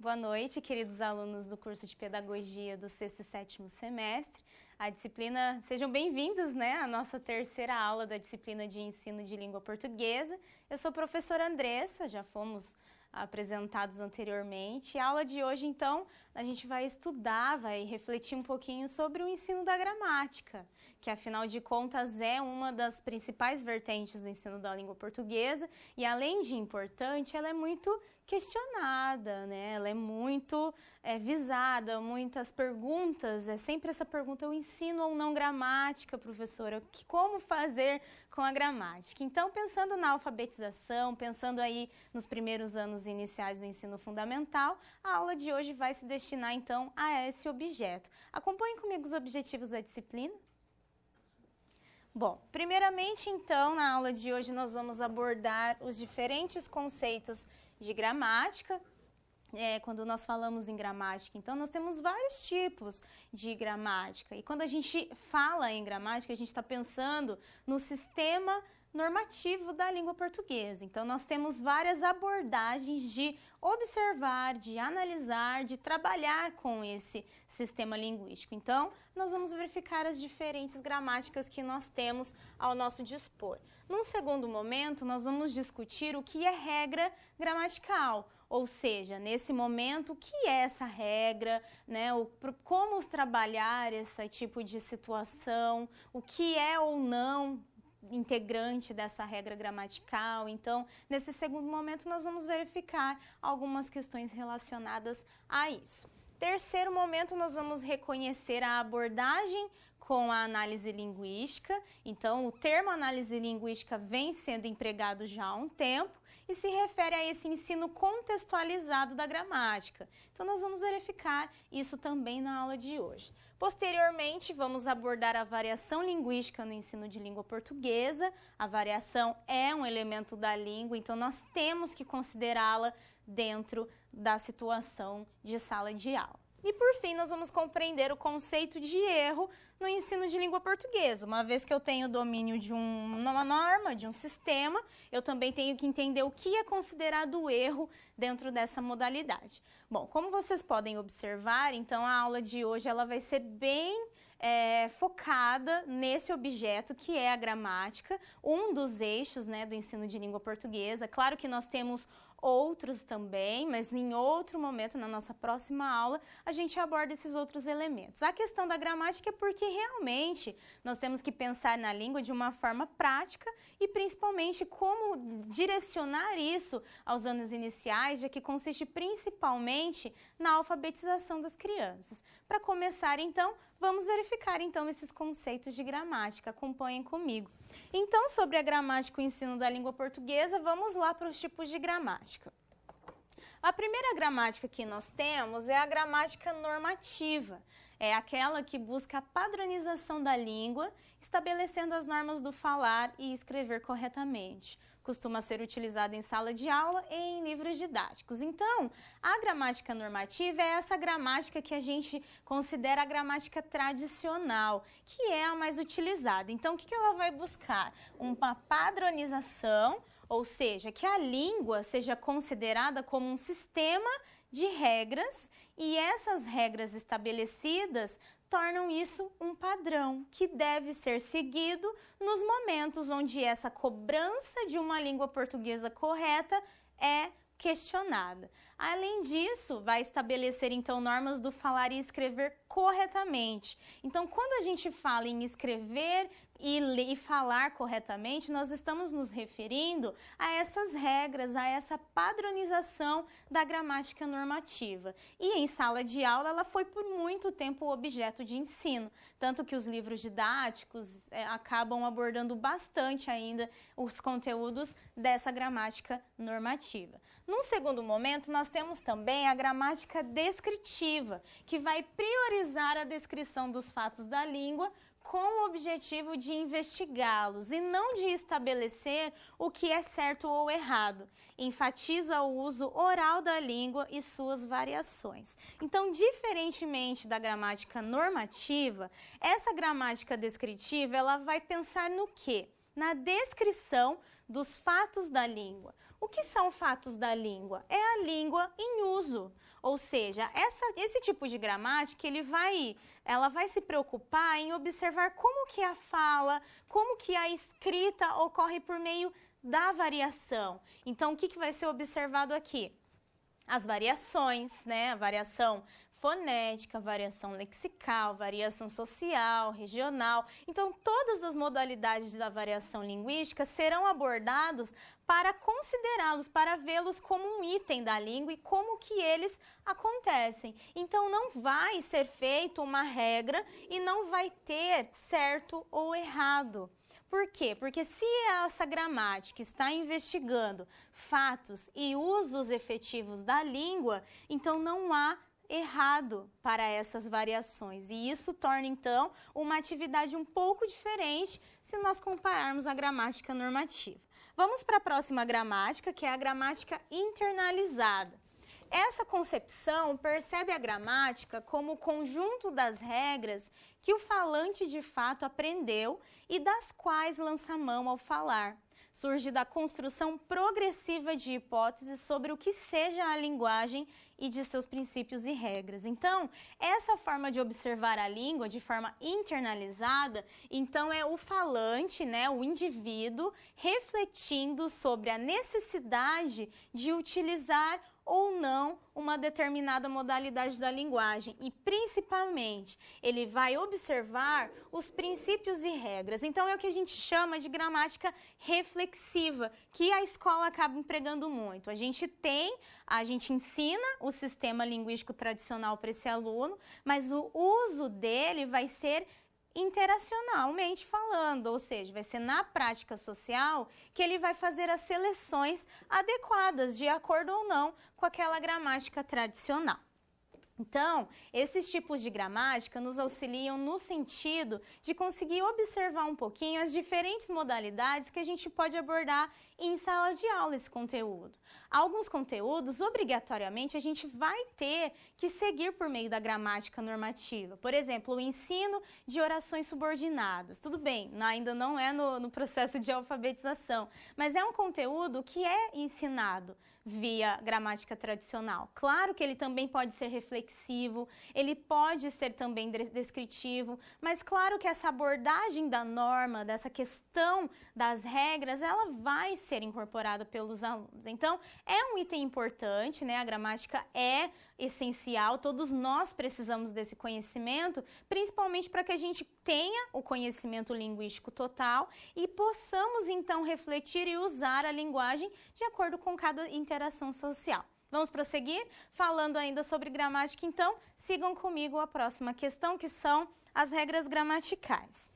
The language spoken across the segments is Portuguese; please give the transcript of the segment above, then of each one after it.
Boa noite, queridos alunos do curso de Pedagogia do sexto e sétimo semestre. A disciplina, sejam bem-vindos, à nossa terceira aula da disciplina de ensino de língua portuguesa. Eu sou a professora Andressa, já fomos apresentados anteriormente. A aula de hoje, então, a gente vai estudar, vai refletir um pouquinho sobre o ensino da gramática, que afinal de contas é uma das principais vertentes do ensino da língua portuguesa e, além de importante, ela é muito questionada, ela é muito visada, muitas perguntas, é sempre essa pergunta, eu ensino ou não gramática, professora? Como fazer com a gramática? Então, pensando na alfabetização, pensando aí nos primeiros anos iniciais do ensino fundamental, a aula de hoje vai se destinar então a esse objeto. Acompanhem comigo os objetivos da disciplina. Bom, primeiramente então, na aula de hoje nós vamos abordar os diferentes conceitos de gramática. Quando nós falamos em gramática, então nós temos vários tipos de gramática. E quando a gente fala em gramática, a gente está pensando no sistema normativo da língua portuguesa. Então nós temos várias abordagens de observar, de analisar, de trabalhar com esse sistema linguístico. Então nós vamos verificar as diferentes gramáticas que nós temos ao nosso dispor. Num segundo momento, nós vamos discutir o que é regra gramatical, ou seja, nesse momento, o que é essa regra, como trabalhar esse tipo de situação, o que é ou não integrante dessa regra gramatical. Então, nesse segundo momento, nós vamos verificar algumas questões relacionadas a isso. Terceiro momento, nós vamos reconhecer a abordagem com a análise linguística. Então, o termo análise linguística vem sendo empregado já há um tempo e se refere a esse ensino contextualizado da gramática. Então, nós vamos verificar isso também na aula de hoje. Posteriormente, vamos abordar a variação linguística no ensino de língua portuguesa. A variação é um elemento da língua, então nós temos que considerá-la dentro da situação de sala de aula. E por fim, nós vamos compreender o conceito de erro no ensino de língua portuguesa. Uma vez que eu tenho domínio de uma norma, de um sistema, eu também tenho que entender o que é considerado erro dentro dessa modalidade. Bom, como vocês podem observar, então a aula de hoje ela vai ser bem focada nesse objeto que é a gramática, um dos eixos do ensino de língua portuguesa. Claro que nós temos outros também, mas em outro momento, na nossa próxima aula, a gente aborda esses outros elementos. A questão da gramática é porque realmente nós temos que pensar na língua de uma forma prática e principalmente como direcionar isso aos anos iniciais, já que consiste principalmente na alfabetização das crianças. Para começar, então, vamos verificar então esses conceitos de gramática. Acompanhem comigo. Então, sobre a gramática e o ensino da língua portuguesa, vamos lá para os tipos de gramática. A primeira gramática que nós temos é a gramática normativa. É aquela que busca a padronização da língua, estabelecendo as normas do falar e escrever corretamente. Costuma ser utilizada em sala de aula e em livros didáticos. Então, a gramática normativa é essa gramática que a gente considera a gramática tradicional, que é a mais utilizada. Então, o que ela vai buscar? Uma padronização, ou seja, que a língua seja considerada como um sistema de regras e essas regras estabelecidas tornam isso um padrão que deve ser seguido nos momentos onde essa cobrança de uma língua portuguesa correta é questionada. Além disso, vai estabelecer então normas do falar e escrever corretamente. Então, quando a gente fala em escrever e falar corretamente, nós estamos nos referindo a essas regras, a essa padronização da gramática normativa. E em sala de aula, ela foi por muito tempo objeto de ensino, tanto que os livros didáticos acabam abordando bastante ainda os conteúdos dessa gramática normativa. Num segundo momento, nós temos também a gramática descritiva, que vai priorizar a descrição dos fatos da língua com o objetivo de investigá-los e não de estabelecer o que é certo ou errado. Enfatiza o uso oral da língua e suas variações. Então, diferentemente da gramática normativa, essa gramática descritiva ela vai pensar no quê? Na descrição dos fatos da língua. O que são fatos da língua? É a língua em uso. Ou seja, esse tipo de gramática, ela vai se preocupar em observar como que a fala, como que a escrita ocorre por meio da variação. Então, o que vai ser observado aqui? As variações, né? A variação fonética, variação lexical, variação social, regional. Então, todas as modalidades da variação linguística serão abordados para considerá-los, para vê-los como um item da língua e como que eles acontecem. Então, não vai ser feita uma regra e não vai ter certo ou errado. Por quê? Porque se essa gramática está investigando fatos e usos efetivos da língua, então não há errado para essas variações. E isso torna, então, uma atividade um pouco diferente se nós compararmos a gramática normativa. Vamos para a próxima gramática, que é a gramática internalizada. Essa concepção percebe a gramática como o conjunto das regras que o falante de fato aprendeu e das quais lança mão ao falar. Surge da construção progressiva de hipóteses sobre o que seja a linguagem e de seus princípios e regras. Então, essa forma de observar a língua de forma internalizada, então é o falante, né, o indivíduo, refletindo sobre a necessidade de utilizar ou não uma determinada modalidade da linguagem e, principalmente, ele vai observar os princípios e regras. Então, é o que a gente chama de gramática reflexiva, que a escola acaba empregando muito. A gente ensina o sistema linguístico tradicional para esse aluno, mas o uso dele vai ser interacionalmente falando, ou seja, vai ser na prática social que ele vai fazer as seleções adequadas, de acordo ou não com aquela gramática tradicional. Então, esses tipos de gramática nos auxiliam no sentido de conseguir observar um pouquinho as diferentes modalidades que a gente pode abordar em sala de aula esse conteúdo. Alguns conteúdos, obrigatoriamente, a gente vai ter que seguir por meio da gramática normativa. Por exemplo, o ensino de orações subordinadas. Tudo bem, ainda não é no processo de alfabetização, mas é um conteúdo que é ensinado via gramática tradicional. Claro que ele também pode ser reflexivo, ele pode ser também descritivo, mas claro que essa abordagem da norma, dessa questão das regras, ela vai ser incorporada pelos alunos. Então, é um item importante, né? A gramática é essencial, todos nós precisamos desse conhecimento, principalmente para que a gente tenha o conhecimento linguístico total e possamos então refletir e usar a linguagem de acordo com cada interação social. Vamos prosseguir? Falando ainda sobre gramática, então, sigam comigo a próxima questão, que são as regras gramaticais.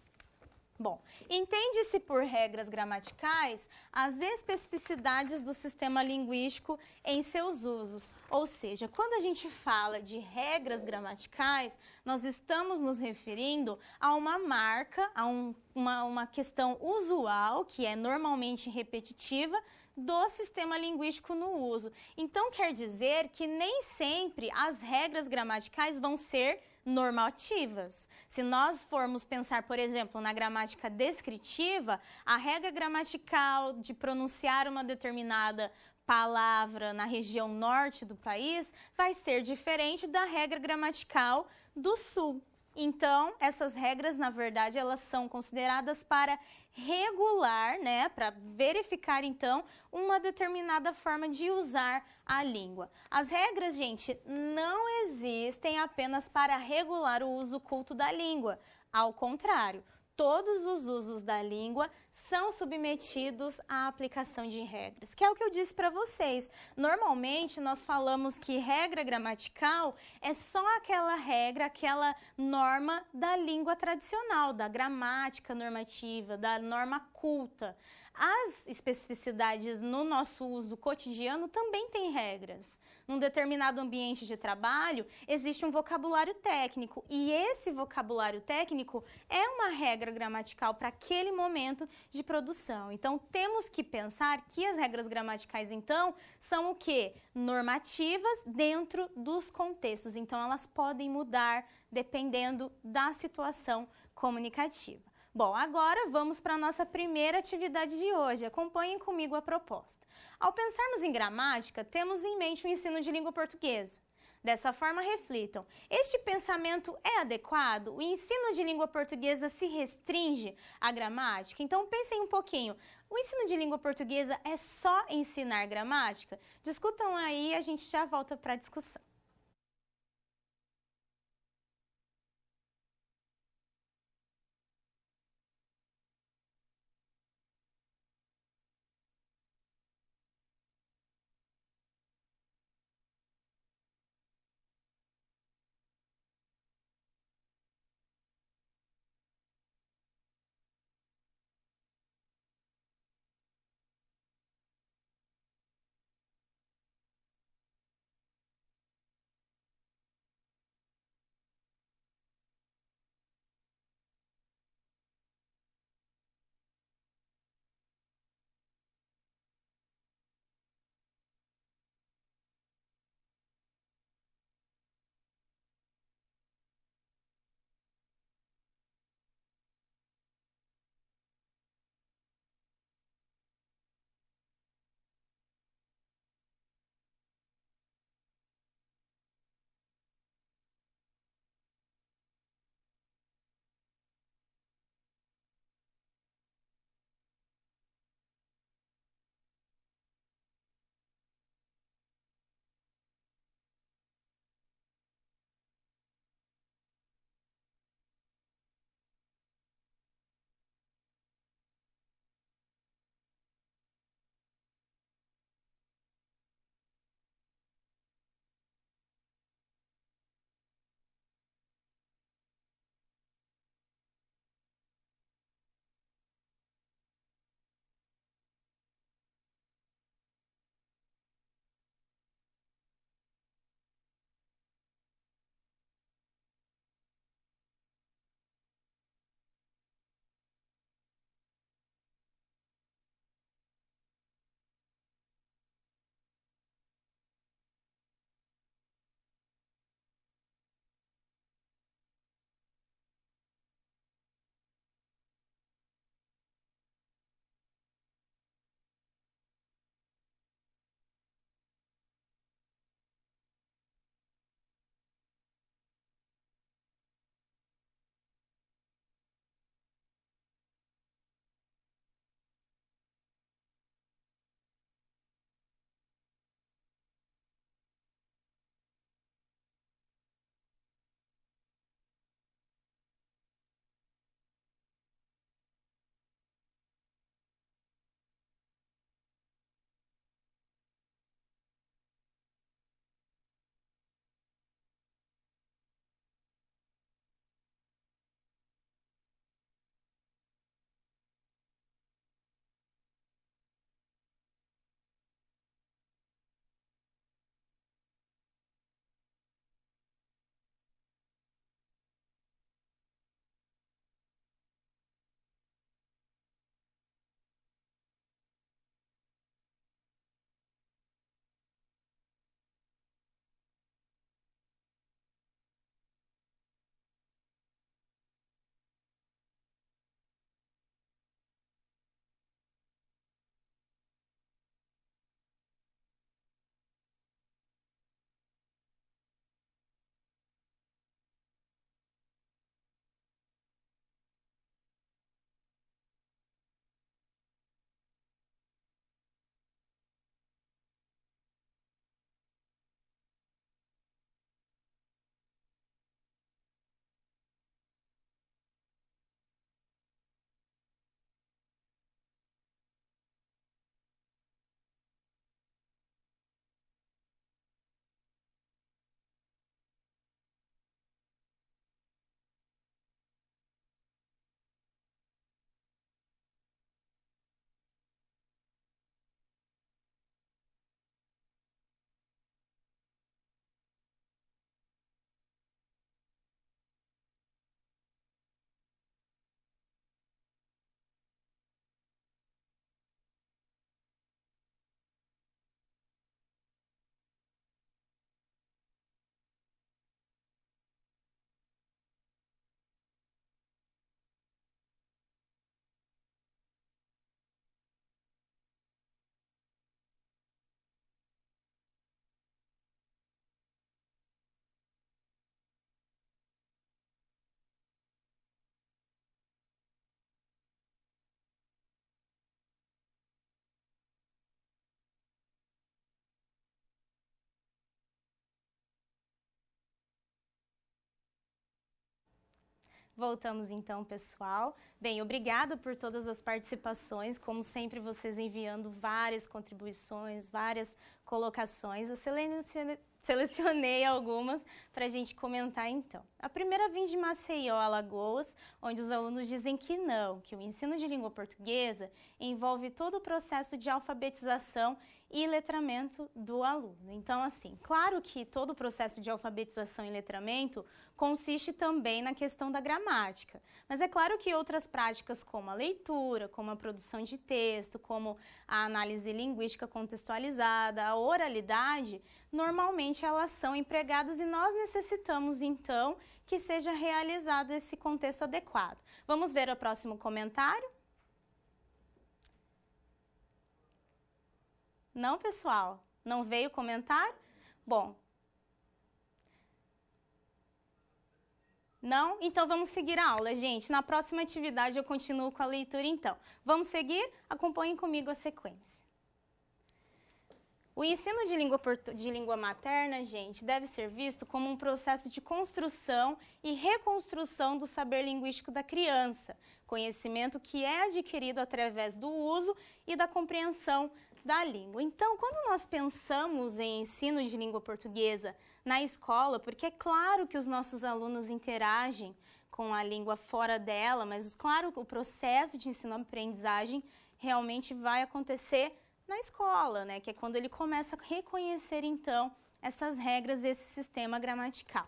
Bom, entende-se por regras gramaticais as especificidades do sistema linguístico em seus usos. Ou seja, quando a gente fala de regras gramaticais, nós estamos nos referindo a uma marca, a uma questão usual, que é normalmente repetitiva, do sistema linguístico no uso. Então, quer dizer que nem sempre as regras gramaticais vão ser normativas. Se nós formos pensar, por exemplo, na gramática descritiva, a regra gramatical de pronunciar uma determinada palavra na região norte do país vai ser diferente da regra gramatical do sul. Então, essas regras, na verdade, elas são consideradas para regular, né, para verificar, então, uma determinada forma de usar a língua. As regras, gente, não existem apenas para regular o uso culto da língua. Ao contrário, todos os usos da língua são submetidos à aplicação de regras, que é o que eu disse para vocês. Normalmente, nós falamos que regra gramatical é só aquela regra, aquela norma da língua tradicional, da gramática normativa, da norma culta. As especificidades no nosso uso cotidiano também têm regras. Num determinado ambiente de trabalho, existe um vocabulário técnico e esse vocabulário técnico é uma regra gramatical para aquele momento de produção. Então, temos que pensar que as regras gramaticais, então, são o quê? Normativas dentro dos contextos. Então, elas podem mudar dependendo da situação comunicativa. Bom, agora vamos para a nossa primeira atividade de hoje. Acompanhem comigo a proposta. Ao pensarmos em gramática, temos em mente o ensino de língua portuguesa. Dessa forma, reflitam: este pensamento é adequado? O ensino de língua portuguesa se restringe à gramática? Então, pensem um pouquinho. O ensino de língua portuguesa é só ensinar gramática? Discutam aí e a gente já volta para a discussão. Voltamos então, pessoal. Bem, obrigada por todas as participações, como sempre vocês enviando várias contribuições, várias colocações. Eu selecionei algumas para a gente comentar então. A primeira vem de Maceió, Alagoas, onde os alunos dizem que não, que o ensino de língua portuguesa envolve todo o processo de alfabetização e letramento do aluno. Então, assim, claro que todo o processo de alfabetização e letramento consiste também na questão da gramática, mas é claro que outras práticas como a leitura, como a produção de texto, como a análise linguística contextualizada, a oralidade, normalmente elas são empregadas e nós necessitamos então que seja realizado esse contexto adequado. Vamos ver o próximo comentário? Não, pessoal? Não veio comentário? Bom. Não? Então vamos seguir a aula, gente. Na próxima atividade eu continuo com a leitura, então. Vamos seguir? Acompanhem comigo a sequência. O ensino de língua materna, gente, deve ser visto como um processo de construção e reconstrução do saber linguístico da criança, conhecimento que é adquirido através do uso e da compreensão da língua. Então, quando nós pensamos em ensino de língua portuguesa na escola, porque é claro que os nossos alunos interagem com a língua fora dela, mas claro que o processo de ensino-aprendizagem realmente vai acontecer na escola, né? Que é quando ele começa a reconhecer, então, essas regras, esse sistema gramatical.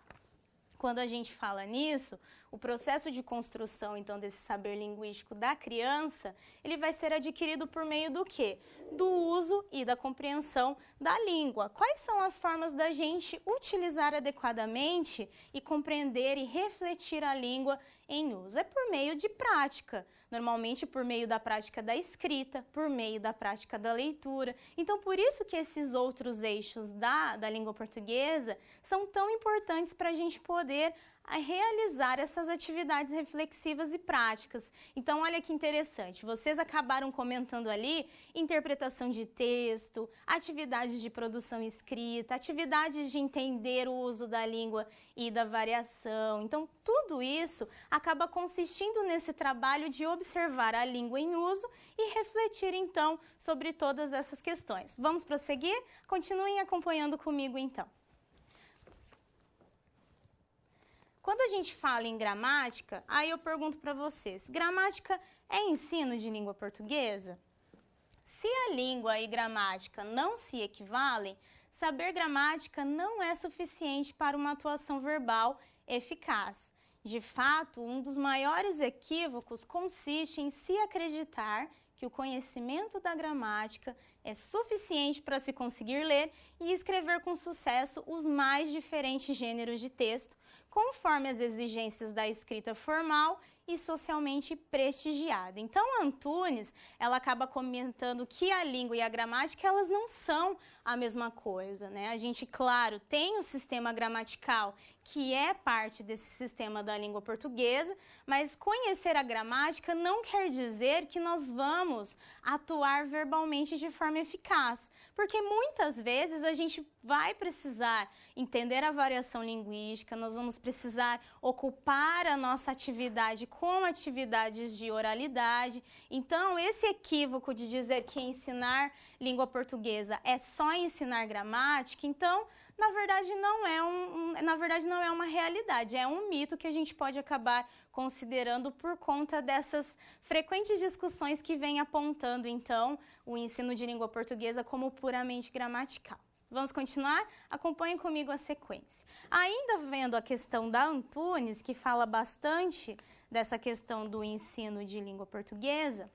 Quando a gente fala nisso, o processo de construção, então, desse saber linguístico da criança, ele vai ser adquirido por meio do quê? Do uso e da compreensão da língua. Quais são as formas da gente utilizar adequadamente e compreender e refletir a língua em uso? É por meio de prática, normalmente por meio da prática da escrita, por meio da prática da leitura. Então, por isso que esses outros eixos da língua portuguesa são tão importantes para a gente poder realizar essas atividades reflexivas e práticas. Então, olha que interessante, vocês acabaram comentando ali interpretação de texto, atividades de produção escrita, atividades de entender o uso da língua e da variação. Então, tudo isso acaba consistindo nesse trabalho de observar a língua em uso e refletir, então, sobre todas essas questões. Vamos prosseguir? Continuem acompanhando comigo, então. Quando a gente fala em gramática, aí eu pergunto para vocês, gramática é ensino de língua portuguesa? Se a língua e gramática não se equivalem, saber gramática não é suficiente para uma atuação verbal eficaz. De fato, um dos maiores equívocos consiste em se acreditar que o conhecimento da gramática é suficiente para se conseguir ler e escrever com sucesso os mais diferentes gêneros de texto, conforme as exigências da escrita formal e socialmente prestigiada. Então, a Antunes, ela acaba comentando que a língua e a gramática, elas não são a mesma coisa, né? A gente, claro, tem o sistema gramatical, que é parte desse sistema da língua portuguesa, mas conhecer a gramática não quer dizer que nós vamos atuar verbalmente de forma eficaz, porque muitas vezes a gente vai precisar entender a variação linguística, nós vamos precisar ocupar a nossa atividade com atividades de oralidade. Então, esse equívoco de dizer que ensinar língua portuguesa é só ensinar gramática, então, na verdade não é uma realidade, é um mito que a gente pode acabar considerando por conta dessas frequentes discussões que vêm apontando, então, o ensino de língua portuguesa como puramente gramatical. Vamos continuar? Acompanhem comigo a sequência. Ainda vendo a questão da Antunes, que fala bastante dessa questão do ensino de língua portuguesa,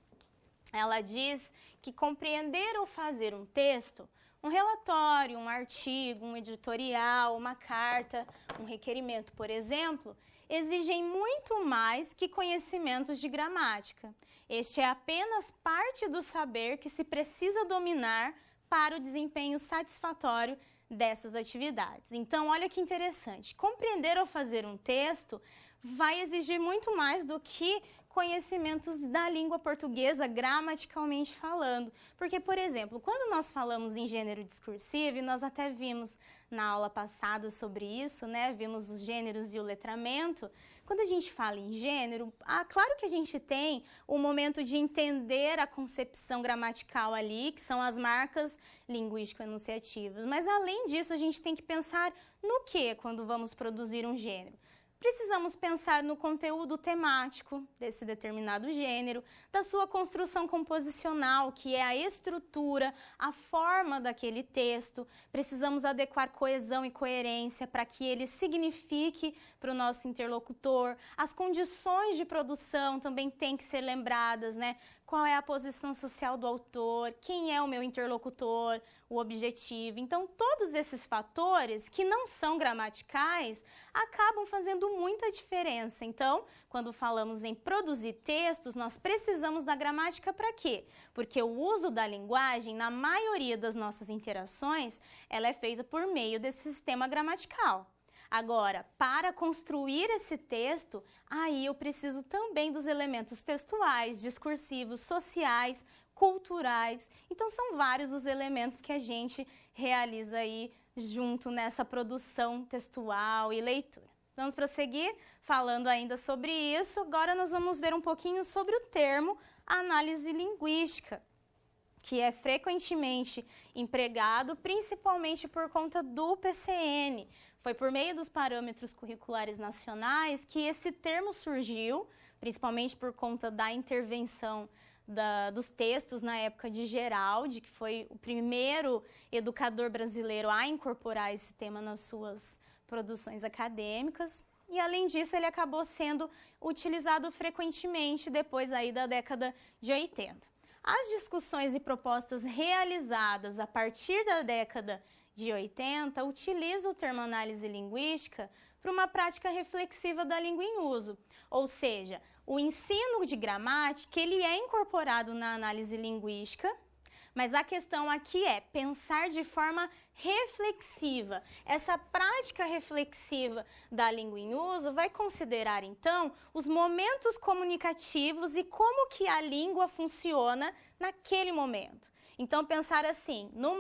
ela diz que compreender ou fazer um texto, um relatório, um artigo, um editorial, uma carta, um requerimento, por exemplo, exigem muito mais que conhecimentos de gramática. Este é apenas parte do saber que se precisa dominar para o desempenho satisfatório dessas atividades. Então, olha que interessante, compreender ou fazer um texto vai exigir muito mais do que conhecimentos da língua portuguesa, gramaticalmente falando. Porque, por exemplo, quando nós falamos em gênero discursivo, e nós até vimos na aula passada sobre isso, né? Vimos os gêneros e o letramento. Quando a gente fala em gênero, claro que a gente tem o momento de entender a concepção gramatical ali, que são as marcas linguístico-enunciativas. Mas, além disso, a gente tem que pensar no que quando vamos produzir um gênero? Precisamos pensar no conteúdo temático desse determinado gênero, da sua construção composicional, que é a estrutura, a forma daquele texto. Precisamos adequar coesão e coerência para que ele signifique para o nosso interlocutor. As condições de produção também têm que ser lembradas, né? Qual é a posição social do autor, quem é o meu interlocutor, o objetivo. Então, todos esses fatores que não são gramaticais acabam fazendo muita diferença. Então, quando falamos em produzir textos, nós precisamos da gramática para quê? Porque o uso da linguagem, na maioria das nossas interações, ela é feita por meio desse sistema gramatical. Agora, para construir esse texto, aí eu preciso também dos elementos textuais, discursivos, sociais, culturais. Então, são vários os elementos que a gente realiza aí junto nessa produção textual e leitura. Vamos prosseguir falando ainda sobre isso. Agora nós vamos ver um pouquinho sobre o termo análise linguística, que é frequentemente empregado, principalmente por conta do PCN. Foi por meio dos parâmetros curriculares nacionais que esse termo surgiu, principalmente por conta da intervenção dos textos na época de Geraldi, que foi o primeiro educador brasileiro a incorporar esse tema nas suas produções acadêmicas. E, além disso, ele acabou sendo utilizado frequentemente depois aí da década de 80. As discussões e propostas realizadas a partir da década de 80 utilizam o termo análise linguística para uma prática reflexiva da língua em uso, ou seja, o ensino de gramática ele é incorporado na análise linguística, mas a questão aqui é pensar de forma reflexiva. Essa prática reflexiva da língua em uso vai considerar, então, os momentos comunicativos e como que a língua funciona naquele momento. Então, pensar assim, num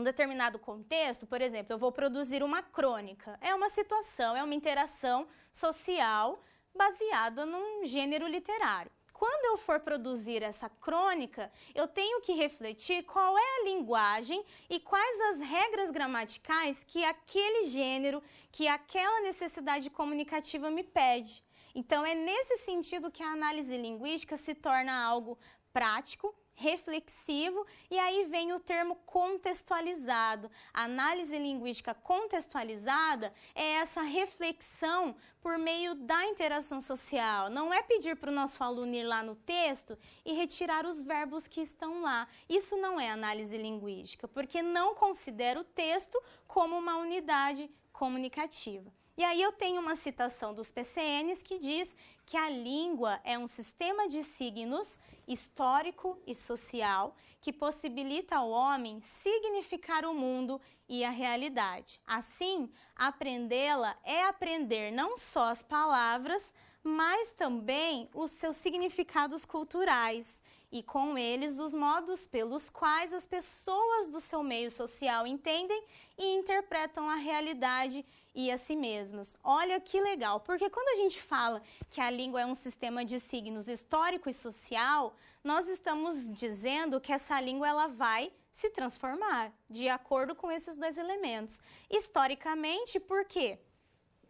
determinado contexto, por exemplo, eu vou produzir uma crônica. É uma situação, é uma interação social baseada num gênero literário. Quando eu for produzir essa crônica, eu tenho que refletir qual é a linguagem e quais as regras gramaticais que aquele gênero, que aquela necessidade comunicativa me pede. Então, é nesse sentido que a análise linguística se torna algo prático, reflexivo, e aí vem o termo contextualizado. A análise linguística contextualizada é essa reflexão por meio da interação social. Não é pedir para o nosso aluno ir lá no texto e retirar os verbos que estão lá. Isso não é análise linguística, porque não considera o texto como uma unidade comunicativa. E aí eu tenho uma citação dos PCNs que diz que a língua é um sistema de signos histórico e social que possibilita ao homem significar o mundo e a realidade. Assim, aprendê-la é aprender não só as palavras, mas também os seus significados culturais e, com eles, os modos pelos quais as pessoas do seu meio social entendem e interpretam a realidade e a si mesmas. Olha que legal, porque quando a gente fala que a língua é um sistema de signos histórico e social, nós estamos dizendo que essa língua ela vai se transformar de acordo com esses dois elementos. Historicamente, por quê?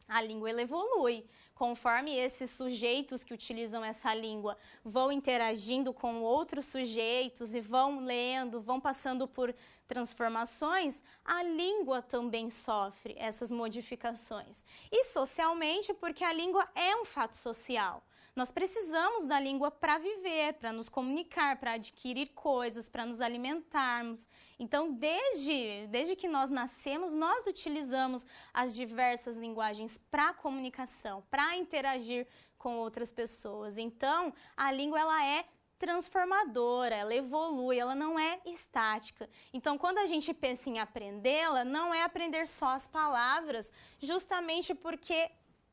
A língua ela evolui. Conforme esses sujeitos que utilizam essa língua vão interagindo com outros sujeitos e vão lendo, vão passando por transformações, a língua também sofre essas modificações. E socialmente, porque a língua é um fato social. Nós precisamos da língua para viver, para nos comunicar, para adquirir coisas, para nos alimentarmos. Então, desde que nós nascemos, nós utilizamos as diversas linguagens para comunicação, para interagir com outras pessoas. Então, a língua ela é transformadora, ela evolui, ela não é estática. Então, quando a gente pensa em aprendê-la, não é aprender só as palavras, justamente porque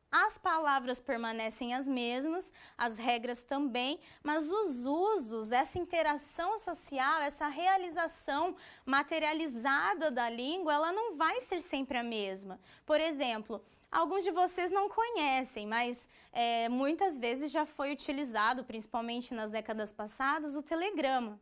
as palavras permanecem as mesmas, as regras também, mas os usos, essa interação social, essa realização materializada da língua, ela não vai ser sempre a mesma. Por exemplo, alguns de vocês não conhecem, mas muitas vezes já foi utilizado, principalmente nas décadas passadas, o telegrama.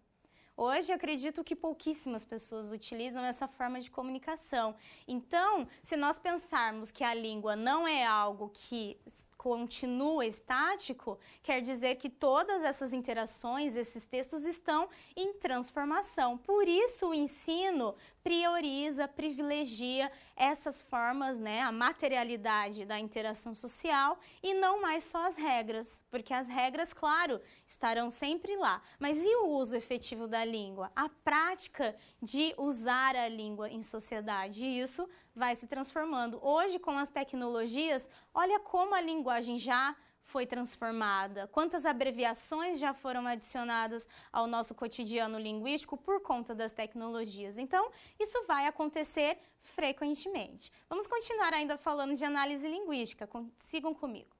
Hoje, acredito que pouquíssimas pessoas utilizam essa forma de comunicação. Então, se nós pensarmos que a língua não é algo que continua estático, quer dizer que todas essas interações, esses textos estão em transformação. Por isso, o ensino prioriza, privilegia essas formas, né, a materialidade da interação social e não mais só as regras, porque as regras, claro, estarão sempre lá. Mas e o uso efetivo da língua? A prática de usar a língua em sociedade, e isso vai se transformando. Hoje, com as tecnologias, olha como a linguagem já foi transformada, quantas abreviações já foram adicionadas ao nosso cotidiano linguístico por conta das tecnologias. Então, isso vai acontecer frequentemente. Vamos continuar ainda falando de análise linguística, sigam comigo.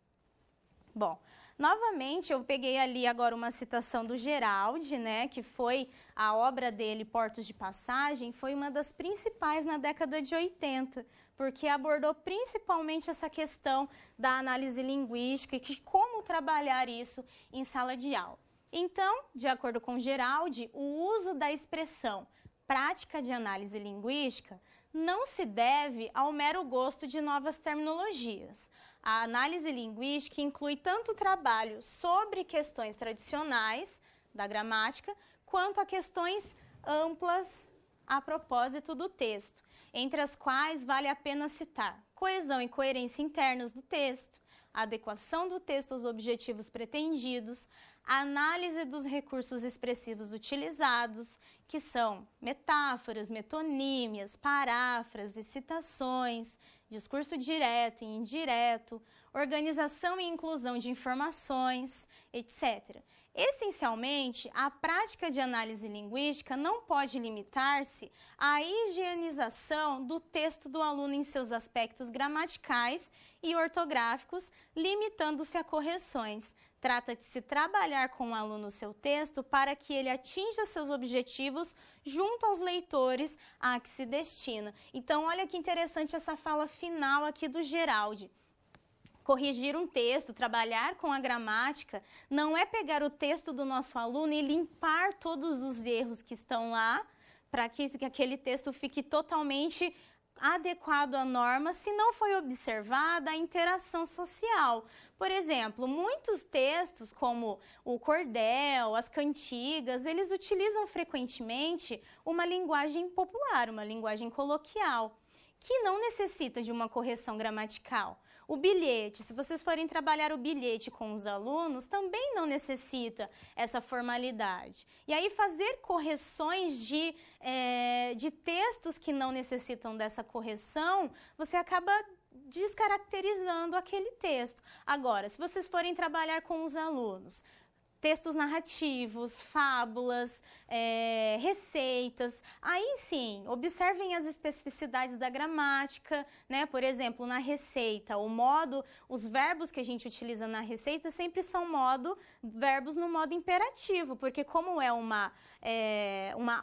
Bom, novamente eu peguei ali agora uma citação do Geraldi, né, que foi a obra dele, Portos de Passagem, foi uma das principais na década de 80, porque abordou principalmente essa questão da análise linguística e de como trabalhar isso em sala de aula. Então, de acordo com Geraldi, o uso da expressão prática de análise linguística não se deve ao mero gosto de novas terminologias. A análise linguística inclui tanto o trabalho sobre questões tradicionais da gramática, quanto a questões amplas a propósito do texto, entre as quais vale a pena citar coesão e coerência internas do texto, adequação do texto aos objetivos pretendidos, análise dos recursos expressivos utilizados, que são metáforas, metonímias, paráfrases, citações, discurso direto e indireto, organização e inclusão de informações, etc. Essencialmente, a prática de análise linguística não pode limitar-se à higienização do texto do aluno em seus aspectos gramaticais e ortográficos, limitando-se a correções. Trata de se trabalhar com o aluno o seu texto para que ele atinja seus objetivos junto aos leitores a que se destina. Então, olha que interessante essa fala final aqui do Geraldi. Corrigir um texto, trabalhar com a gramática, não é pegar o texto do nosso aluno e limpar todos os erros que estão lá, para que aquele texto fique totalmente adequado à norma, se não foi observada a interação social. Por exemplo, muitos textos, como o cordel, as cantigas, eles utilizam frequentemente uma linguagem popular, uma linguagem coloquial, que não necessita de uma correção gramatical. O bilhete, se vocês forem trabalhar o bilhete com os alunos, também não necessita essa formalidade. E aí fazer correções de textos que não necessitam dessa correção, você acaba descaracterizando aquele texto. Agora, se vocês forem trabalhar com os alunos, textos narrativos, fábulas, receitas. Aí sim, observem as especificidades da gramática, né? Por exemplo, na receita, os verbos que a gente utiliza na receita sempre são verbos no modo imperativo, porque como é uma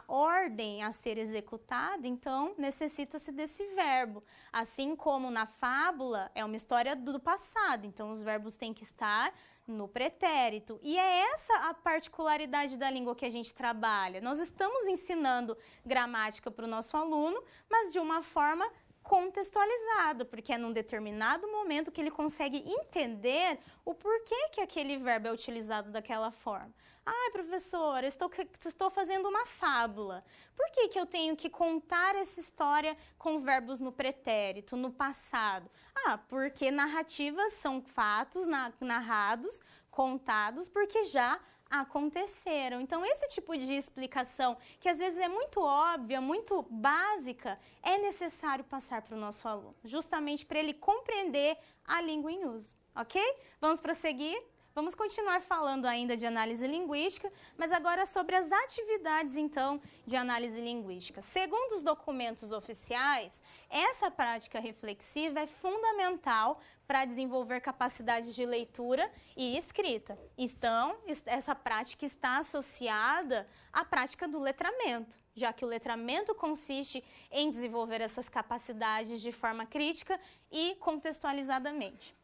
ordem a ser executada, então necessita-se desse verbo. Assim como na fábula é uma história do passado, então os verbos têm que estar no pretérito. E é essa a particularidade da língua que a gente trabalha. Nós estamos ensinando gramática para o nosso aluno, mas de uma forma contextualizada, porque é num determinado momento que ele consegue entender o porquê que aquele verbo é utilizado daquela forma. Ah, professora, estou fazendo uma fábula. Por que eu tenho que contar essa história com verbos no pretérito, no passado? Ah, porque narrativas são fatos narrados, contados, porque já aconteceram. Então, esse tipo de explicação, que às vezes é muito óbvia, muito básica, é necessário passar para o nosso aluno, justamente para ele compreender a língua em uso, ok? Vamos prosseguir? Vamos continuar falando ainda de análise linguística, mas agora sobre as atividades, então, de análise linguística. Segundo os documentos oficiais, essa prática reflexiva é fundamental para desenvolver capacidades de leitura e escrita. Então, essa prática está associada à prática do letramento, já que o letramento consiste em desenvolver essas capacidades de forma crítica e contextualizadamente.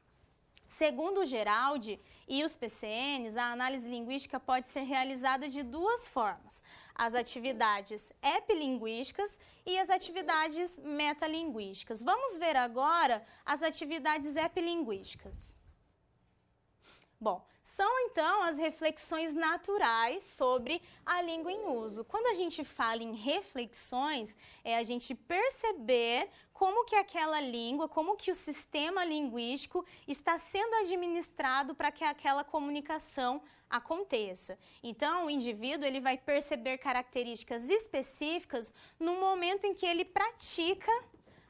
Segundo o Geraldi e os PCNs, a análise linguística pode ser realizada de duas formas: as atividades epilinguísticas e as atividades metalinguísticas. Vamos ver agora as atividades epilinguísticas. Bom, são então as reflexões naturais sobre a língua em uso. Quando a gente fala em reflexões, é a gente perceber como que aquela língua, como que o sistema linguístico está sendo administrado para que aquela comunicação aconteça. Então, o indivíduo ele vai perceber características específicas no momento em que ele pratica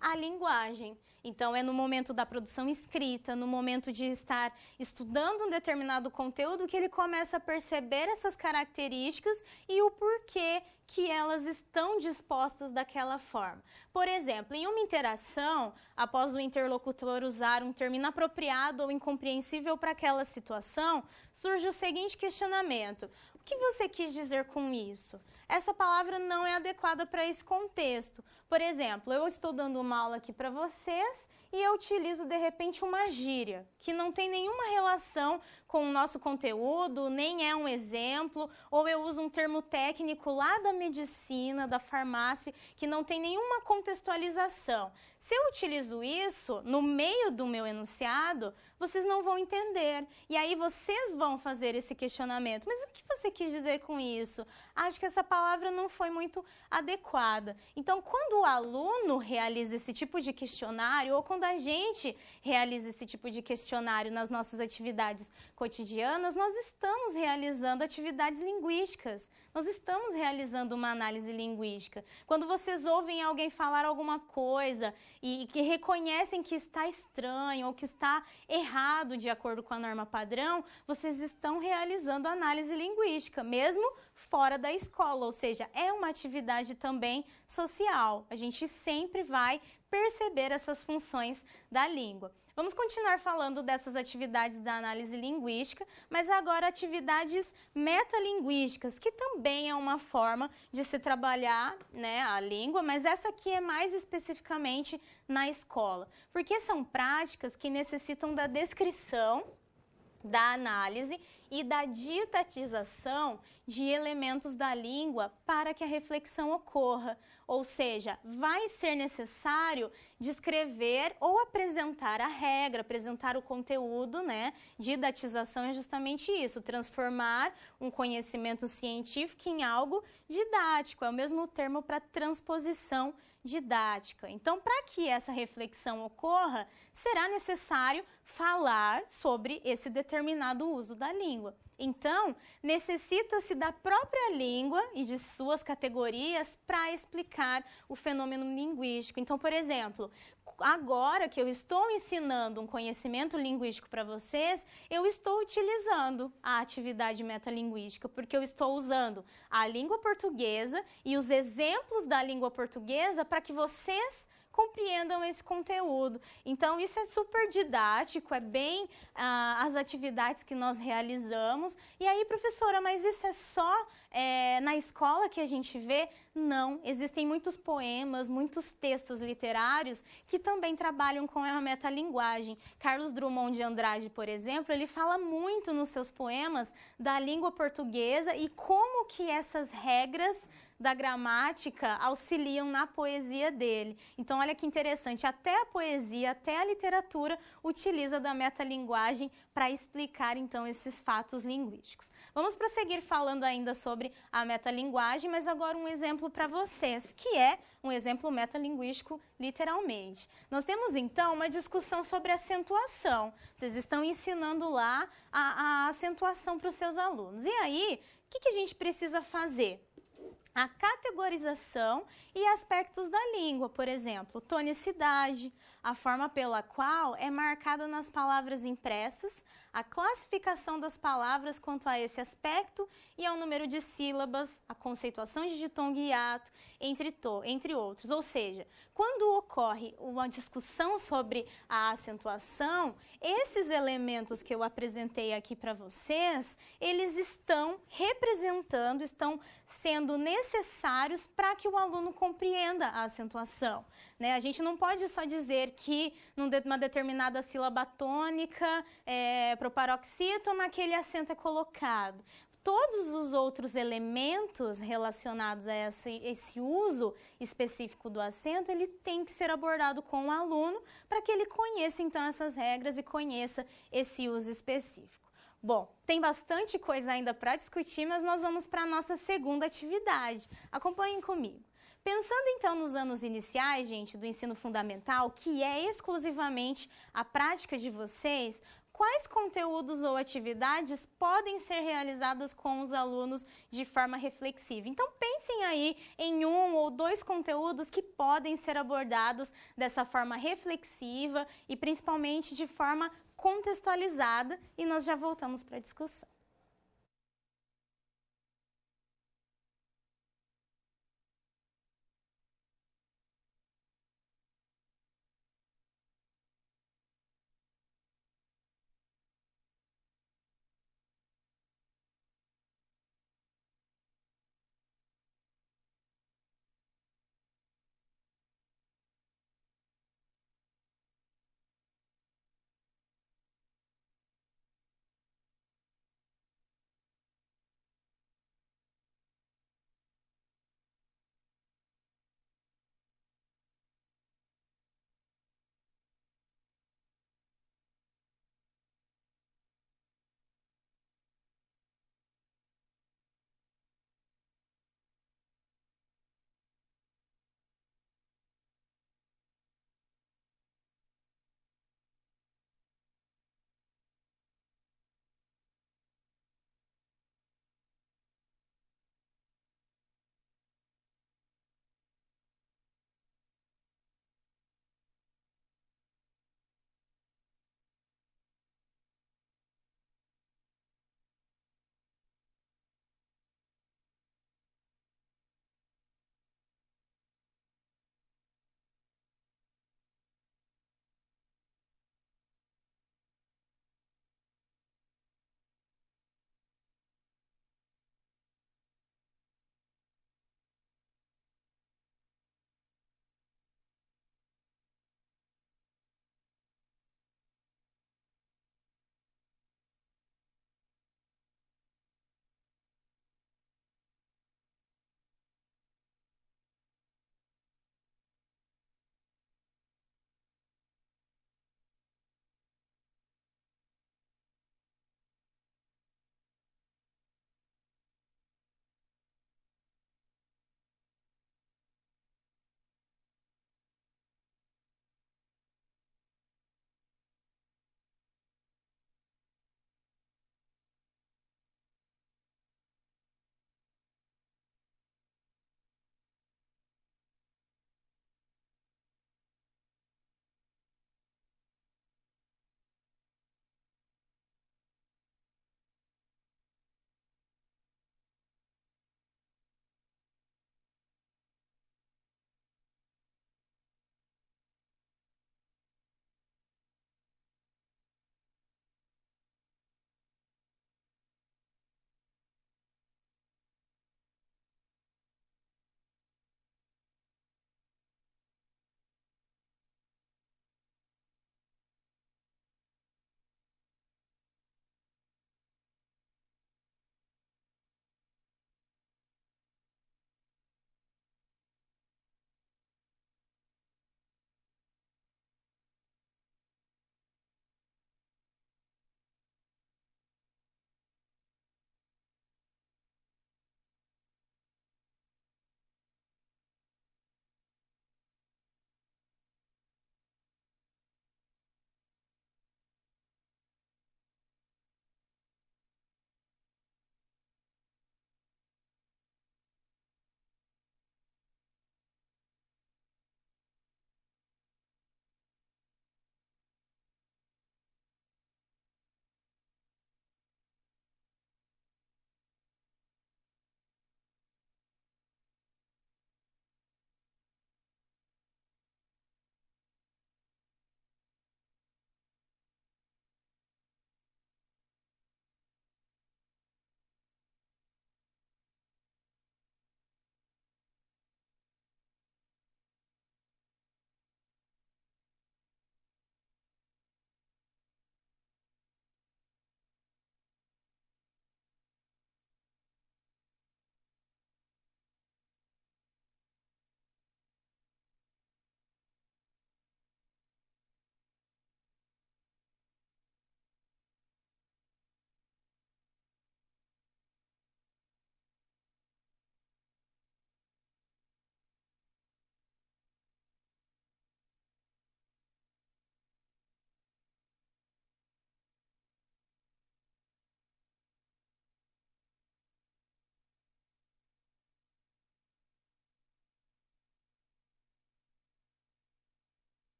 a linguagem. Então, é no momento da produção escrita, no momento de estar estudando um determinado conteúdo que ele começa a perceber essas características e o porquê que elas estão dispostas daquela forma. Por exemplo, em uma interação, após o interlocutor usar um termo inapropriado ou incompreensível para aquela situação, surge o seguinte questionamento: o que você quis dizer com isso? Essa palavra não é adequada para esse contexto. Por exemplo, eu estou dando uma aula aqui para vocês e eu utilizo, de repente, uma gíria que não tem nenhuma relação com o nosso conteúdo, nem é um exemplo, ou eu uso um termo técnico lá da medicina, da farmácia, que não tem nenhuma contextualização. Se eu utilizo isso no meio do meu enunciado, vocês não vão entender. E aí vocês vão fazer esse questionamento. Mas o que você quis dizer com isso? Acho que essa palavra não foi muito adequada. Então, quando o aluno realiza esse tipo de questionário, ou quando a gente realiza esse tipo de questionário nas nossas atividades cotidianas, nós estamos realizando atividades linguísticas. Nós estamos realizando uma análise linguística. Quando vocês ouvem alguém falar alguma coisa e que reconhecem que está estranho ou que está errado de acordo com a norma padrão, vocês estão realizando análise linguística, mesmo fora da escola, ou seja, é uma atividade também social. A gente sempre vai perceber essas funções da língua. Vamos continuar falando dessas atividades da análise linguística, mas agora atividades metalinguísticas, que também é uma forma de se trabalhar, né, a língua, mas essa aqui é mais especificamente na escola, porque são práticas que necessitam da descrição, da análise e da didatização de elementos da língua para que a reflexão ocorra. Ou seja, vai ser necessário descrever ou apresentar a regra, apresentar o conteúdo, né? Didatização é justamente isso, transformar um conhecimento científico em algo didático, é o mesmo termo para transposição didática. Então, para que essa reflexão ocorra, será necessário falar sobre esse determinado uso da língua. Então, necessita-se da própria língua e de suas categorias para explicar o fenômeno linguístico. Então, por exemplo, agora que eu estou ensinando um conhecimento linguístico para vocês, eu estou utilizando a atividade metalinguística, porque eu estou usando a língua portuguesa e os exemplos da língua portuguesa para que vocês compreendam esse conteúdo. Então, isso é super didático, é bem as atividades que nós realizamos. E aí, professora, mas isso é só na escola que a gente vê? Não, existem muitos poemas, muitos textos literários que também trabalham com a metalinguagem. Carlos Drummond de Andrade, por exemplo, ele fala muito nos seus poemas da língua portuguesa e como que essas regras da gramática auxiliam na poesia dele. Então, olha que interessante, até a poesia, até a literatura utiliza da metalinguagem para explicar, então, esses fatos linguísticos. Vamos prosseguir falando ainda sobre a metalinguagem, mas agora um exemplo para vocês, que é um exemplo metalinguístico, literalmente. Nós temos, então, uma discussão sobre acentuação. Vocês estão ensinando lá a acentuação para os seus alunos. E aí, o que a gente precisa fazer? a categorização e aspectos da língua, por exemplo, tonicidade, a forma pela qual é marcada nas palavras impressas, a classificação das palavras quanto a esse aspecto e ao número de sílabas, a conceituação de ditongo e hiato, entre outros. Ou seja, quando ocorre uma discussão sobre a acentuação, esses elementos que eu apresentei aqui para vocês, eles estão representando, estão sendo necessários para que o aluno compreenda a acentuação. Né? A gente não pode só dizer que numa determinada sílaba tônica, para o paroxítono, aquele acento é colocado. Todos os outros elementos relacionados a esse uso específico do acento, ele tem que ser abordado com o aluno para que ele conheça então essas regras e conheça esse uso específico. Bom, tem bastante coisa ainda para discutir, mas nós vamos para a nossa segunda atividade. Acompanhem comigo. Pensando então nos anos iniciais, gente, do ensino fundamental, que é exclusivamente a prática de vocês, quais conteúdos ou atividades podem ser realizadas com os alunos de forma reflexiva? Então pensem aí em um ou dois conteúdos que podem ser abordados dessa forma reflexiva e principalmente de forma contextualizada, e nós já voltamos para a discussão.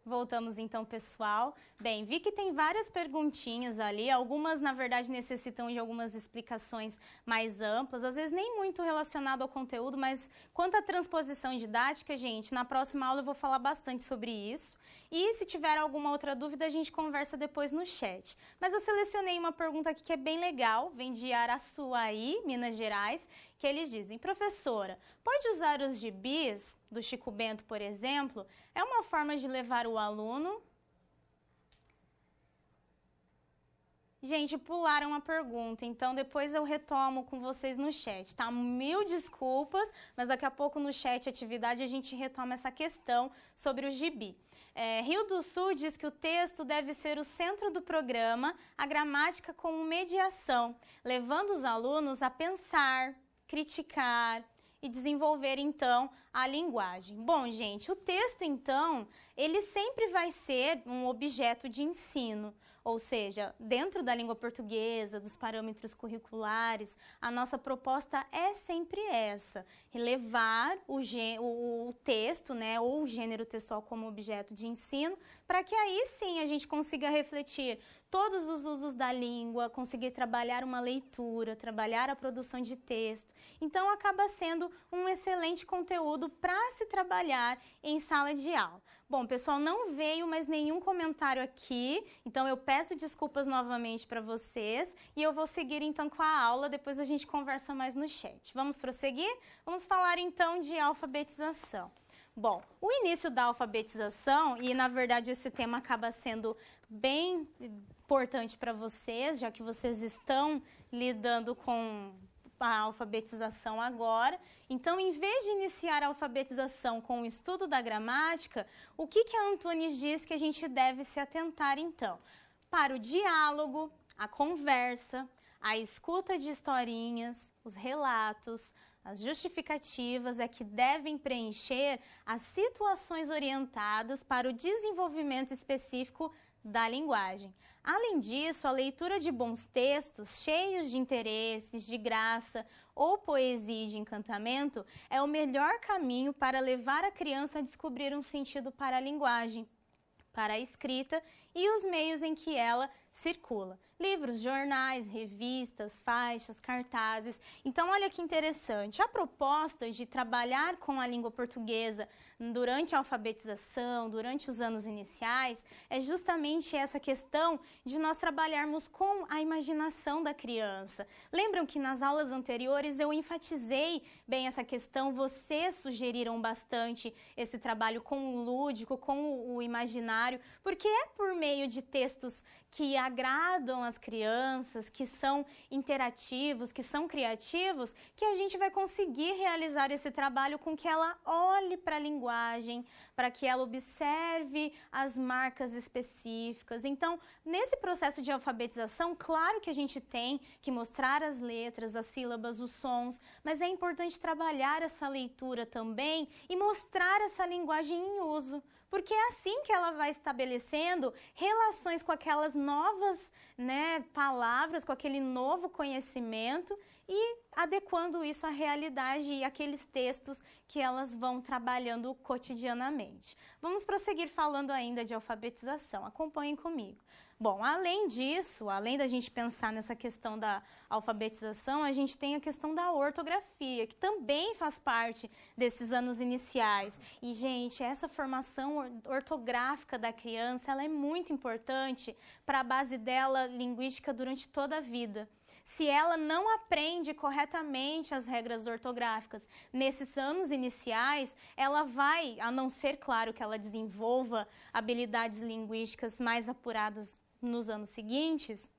Voltamos então, pessoal. Bem, vi que tem várias perguntinhas ali, algumas na verdade necessitam de algumas explicações mais amplas, às vezes nem muito relacionado ao conteúdo, mas quanto à transposição didática, gente, na próxima aula eu vou falar bastante sobre isso. E se tiver alguma outra dúvida, a gente conversa depois no chat. Mas eu selecionei uma pergunta aqui que é bem legal, vem de Araçuaí, Minas Gerais, que eles dizem: professora, pode usar os gibis do Chico Bento, por exemplo? É uma forma de levar o aluno... Gente, pularam a pergunta, então depois eu retomo com vocês no chat, tá? Mil desculpas, mas daqui a pouco no chat atividade a gente retoma essa questão sobre o gibi. Rio do Sul diz que o texto deve ser o centro do programa, a gramática como mediação, levando os alunos a pensar, criticar e desenvolver, então, a linguagem. Bom, gente, o texto, então, ele sempre vai ser um objeto de ensino, ou seja, dentro da língua portuguesa, dos parâmetros curriculares, a nossa proposta é sempre essa, levar o texto, né, ou o gênero textual como objeto de ensino, para que aí sim a gente consiga refletir todos os usos da língua, conseguir trabalhar uma leitura, trabalhar a produção de texto. Então, acaba sendo um excelente conteúdo para se trabalhar em sala de aula. Bom, pessoal, não veio mais nenhum comentário aqui, então eu peço desculpas novamente para vocês e eu vou seguir então com a aula, depois a gente conversa mais no chat. Vamos prosseguir? Vamos falar então de alfabetização. Bom, o início da alfabetização, e na verdade esse tema acaba sendo bem importante para vocês, já que vocês estão lidando com a alfabetização agora. Então, em vez de iniciar a alfabetização com o estudo da gramática, o que a Antunes diz que a gente deve se atentar então? Para o diálogo, a conversa, a escuta de historinhas, os relatos, as justificativas é que devem preencher as situações orientadas para o desenvolvimento específico da linguagem. Além disso, a leitura de bons textos, cheios de interesses, de graça ou poesia e de encantamento, é o melhor caminho para levar a criança a descobrir um sentido para a linguagem, para a escrita e os meios em que ela circula. Livros, jornais, revistas, faixas, cartazes. Então, olha que interessante. A proposta de trabalhar com a língua portuguesa durante a alfabetização, durante os anos iniciais, é justamente essa questão de nós trabalharmos com a imaginação da criança. Lembram que nas aulas anteriores eu enfatizei bem essa questão, vocês sugeriram bastante esse trabalho com o lúdico, com o imaginário, porque é por meio de textos que agradam as crianças, que são interativos, que são criativos, que a gente vai conseguir realizar esse trabalho com que ela olhe para a linguagem, para que ela observe as marcas específicas. Então, nesse processo de alfabetização, claro que a gente tem que mostrar as letras, as sílabas, os sons, mas é importante trabalhar essa leitura também e mostrar essa linguagem em uso. Porque é assim que ela vai estabelecendo relações com aquelas novas, palavras, com aquele novo conhecimento e adequando isso à realidade e àqueles textos que elas vão trabalhando cotidianamente. Vamos prosseguir falando ainda de alfabetização. Acompanhem comigo. Bom, além disso, além da gente pensar nessa questão da alfabetização, a gente tem a questão da ortografia, que também faz parte desses anos iniciais. E, gente, essa formação ortográfica da criança, ela é muito importante para a base dela linguística durante toda a vida. Se ela não aprende corretamente as regras ortográficas nesses anos iniciais, ela vai, a não ser, claro, que ela desenvolva habilidades linguísticas mais apuradas nos anos seguintes,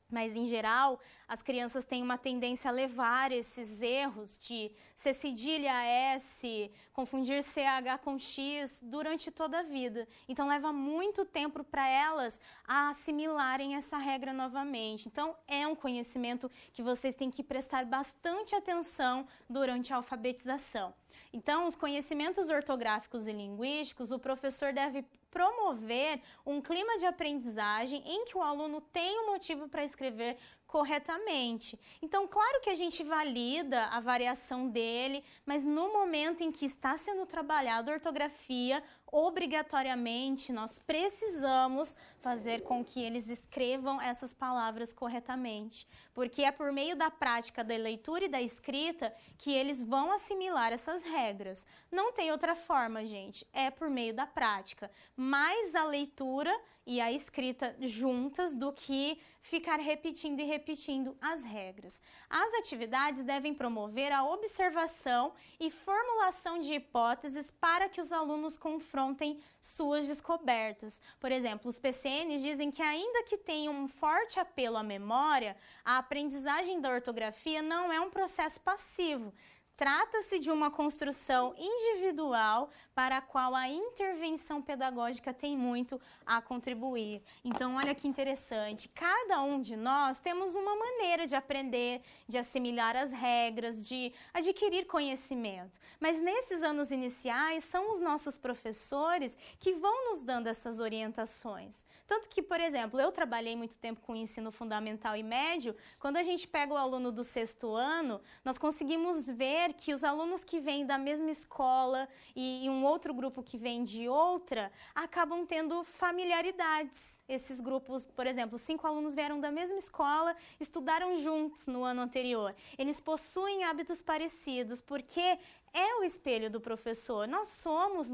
mas, em geral, as crianças têm uma tendência a levar esses erros de C cedilha S, confundir CH com X durante toda a vida. Então, leva muito tempo para elas a assimilarem essa regra novamente. Então, é um conhecimento que vocês têm que prestar bastante atenção durante a alfabetização. Então, os conhecimentos ortográficos e linguísticos, o professor deve promover um clima de aprendizagem em que o aluno tem um motivo para escrever corretamente. Então, claro que a gente valida a variação dele, mas no momento em que está sendo trabalhada a ortografia, obrigatoriamente nós precisamos fazer com que eles escrevam essas palavras corretamente, porque é por meio da prática da leitura e da escrita que eles vão assimilar essas regras. Não tem outra forma, gente, é por meio da prática, mais a leitura e a escrita juntas do que ficar repetindo e repetindo as regras. As atividades devem promover a observação e formulação de hipóteses para que os alunos confrontem suas descobertas. Por exemplo, os PCNs dizem que ainda que tenha um forte apelo à memória, a aprendizagem da ortografia não é um processo passivo. Trata-se de uma construção individual para a qual a intervenção pedagógica tem muito a contribuir. Então, olha que interessante, cada um de nós temos uma maneira de aprender, de assimilar as regras, de adquirir conhecimento. Mas nesses anos iniciais, são os nossos professores que vão nos dando essas orientações. Tanto que, por exemplo, eu trabalhei muito tempo com ensino fundamental e médio, quando a gente pega o aluno do 6º ano, nós conseguimos ver que os alunos que vêm da mesma escola e um outro grupo que vem de outra, acabam tendo familiaridades. Esses grupos, por exemplo, 5 alunos vieram da mesma escola, estudaram juntos no ano anterior. Eles possuem hábitos parecidos, porque é o espelho do professor. Nós somos,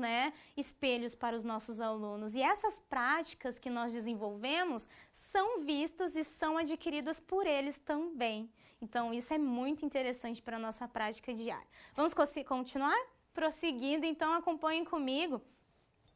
espelhos para os nossos alunos. E essas práticas que nós desenvolvemos são vistas e são adquiridas por eles também. Então, isso é muito interessante para a nossa prática diária. Vamos continuar? Prosseguindo, então acompanhem comigo.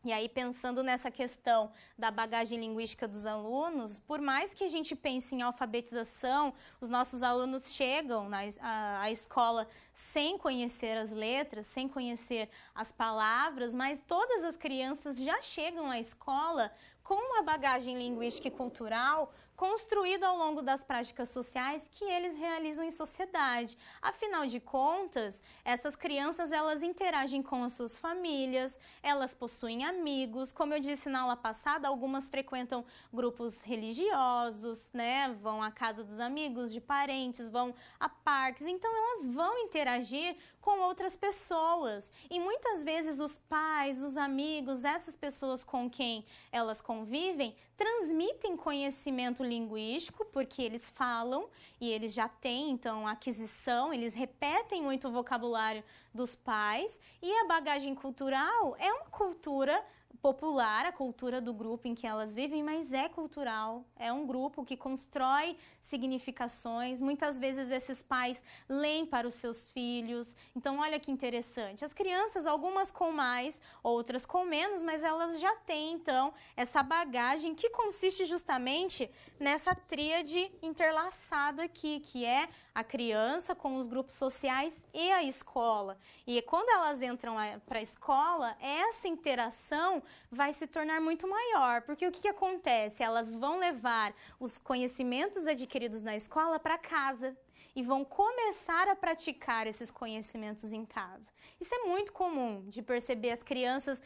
E aí, pensando nessa questão da bagagem linguística dos alunos, por mais que a gente pense em alfabetização, os nossos alunos chegam à escola sem conhecer as letras, sem conhecer as palavras, mas todas as crianças já chegam à escola com uma bagagem linguística e cultural construída ao longo das práticas sociais que eles realizam em sociedade. Afinal de contas, essas crianças, elas interagem com as suas famílias, elas possuem amigos, como eu disse na aula passada, algumas frequentam grupos religiosos, vão à casa dos amigos, de parentes, vão a parques, então elas vão interagir com outras pessoas. E muitas vezes os pais, os amigos, essas pessoas com quem elas convivem, transmitem conhecimento linguístico, porque eles falam e eles já têm, então, aquisição, eles repetem muito o vocabulário dos pais, e a bagagem cultural é uma cultura popular, a cultura do grupo em que elas vivem, mas é cultural, é um grupo que constrói significações. Muitas vezes esses pais leem para os seus filhos. Então, olha que interessante. As crianças, algumas com mais, outras com menos, mas elas já têm, então, essa bagagem que consiste justamente nessa tríade interlaçada aqui, que é a criança com os grupos sociais e a escola. E quando elas entram para a escola, essa interação vai se tornar muito maior, porque o que acontece? Elas vão levar os conhecimentos adquiridos na escola para casa e vão começar a praticar esses conhecimentos em casa. Isso é muito comum de perceber as crianças,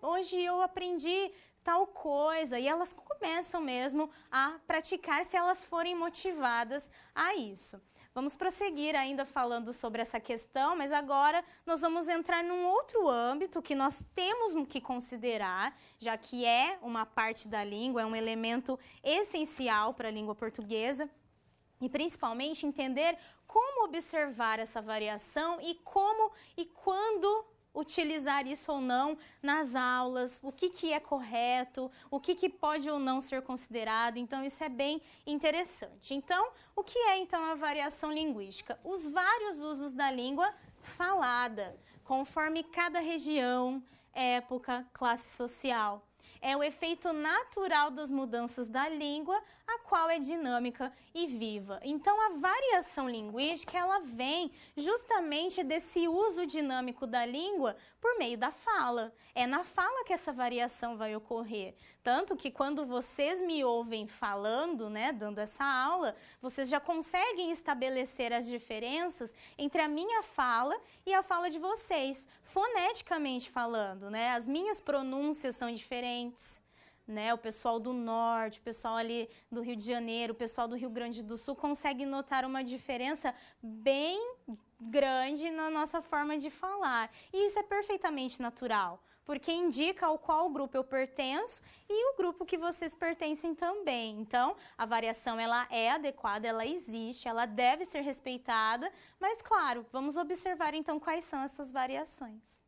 hoje eu aprendi tal coisa, e elas começam mesmo a praticar se elas forem motivadas a isso. Vamos prosseguir ainda falando sobre essa questão, mas agora nós vamos entrar num outro âmbito que nós temos que considerar, já que é uma parte da língua, é um elemento essencial para a língua portuguesa, e principalmente entender como observar essa variação e como e quando utilizar isso ou não nas aulas, o que é correto, o que pode ou não ser considerado. Então, isso é bem interessante. Então, o que é, então, a variação linguística? Os vários usos da língua falada, conforme cada região, época, classe social. É o efeito natural das mudanças da língua, a qual é dinâmica e viva. Então, a variação linguística, ela vem justamente desse uso dinâmico da língua por meio da fala. É na fala que essa variação vai ocorrer. Tanto que quando vocês me ouvem falando, dando essa aula, vocês já conseguem estabelecer as diferenças entre a minha fala e a fala de vocês, foneticamente falando, As minhas pronúncias são diferentes. O pessoal do norte, o pessoal ali do Rio de Janeiro, o pessoal do Rio Grande do Sul consegue notar uma diferença bem grande na nossa forma de falar. E isso é perfeitamente natural, porque indica ao qual grupo eu pertenço e o grupo que vocês pertencem também. Então, a variação ela é adequada, ela existe, ela deve ser respeitada, mas claro, vamos observar então quais são essas variações.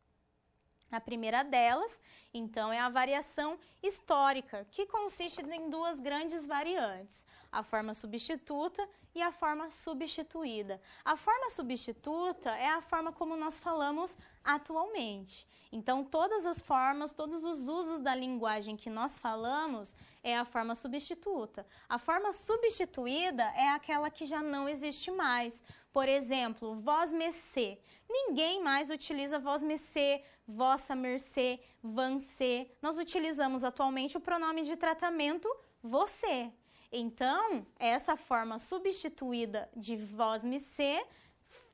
A primeira delas, então, é a variação histórica, que consiste em duas grandes variantes, a forma substituta e a forma substituída. A forma substituta é a forma como nós falamos atualmente. Então, todas as formas, todos os usos da linguagem que nós falamos é a forma substituta. A forma substituída é aquela que já não existe mais. Por exemplo, vós-mercê. Ninguém mais utiliza vós-mercê, vossa mercê, vancê. Nós utilizamos atualmente o pronome de tratamento você. Então, essa forma substituída de vós-mercê,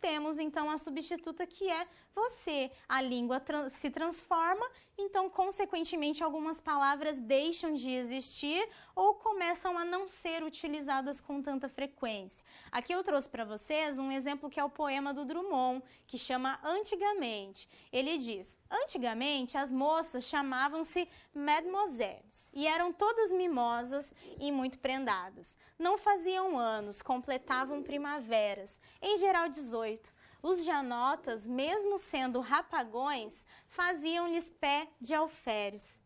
temos então a substituta que é você. A língua se transforma, então, consequentemente, algumas palavras deixam de existir ou começam a não ser utilizadas com tanta frequência. Aqui eu trouxe para vocês um exemplo que é o poema do Drummond, que chama Antigamente. Ele diz, antigamente as moças chamavam-se mesdemoiselles e eram todas mimosas e muito prendadas. Não faziam anos, completavam primaveras, em geral 18. Os janotas, mesmo sendo rapagões, faziam-lhes pé de alferes,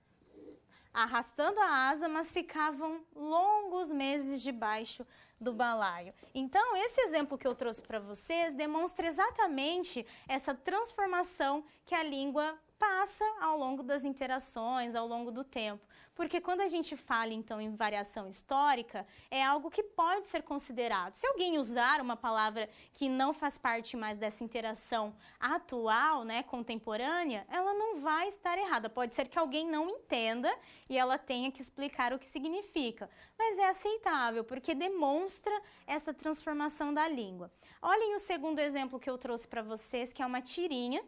arrastando a asa, mas ficavam longos meses debaixo do balaio. Então, esse exemplo que eu trouxe para vocês demonstra exatamente essa transformação que a língua passa ao longo das interações, ao longo do tempo. Porque quando a gente fala, então, em variação histórica, é algo que pode ser considerado. Se alguém usar uma palavra que não faz parte mais dessa interação atual, né, contemporânea, ela não vai estar errada. Pode ser que alguém não entenda e ela tenha que explicar o que significa. Mas é aceitável, porque demonstra essa transformação da língua. Olhem o segundo exemplo que eu trouxe para vocês, que é uma tirinha,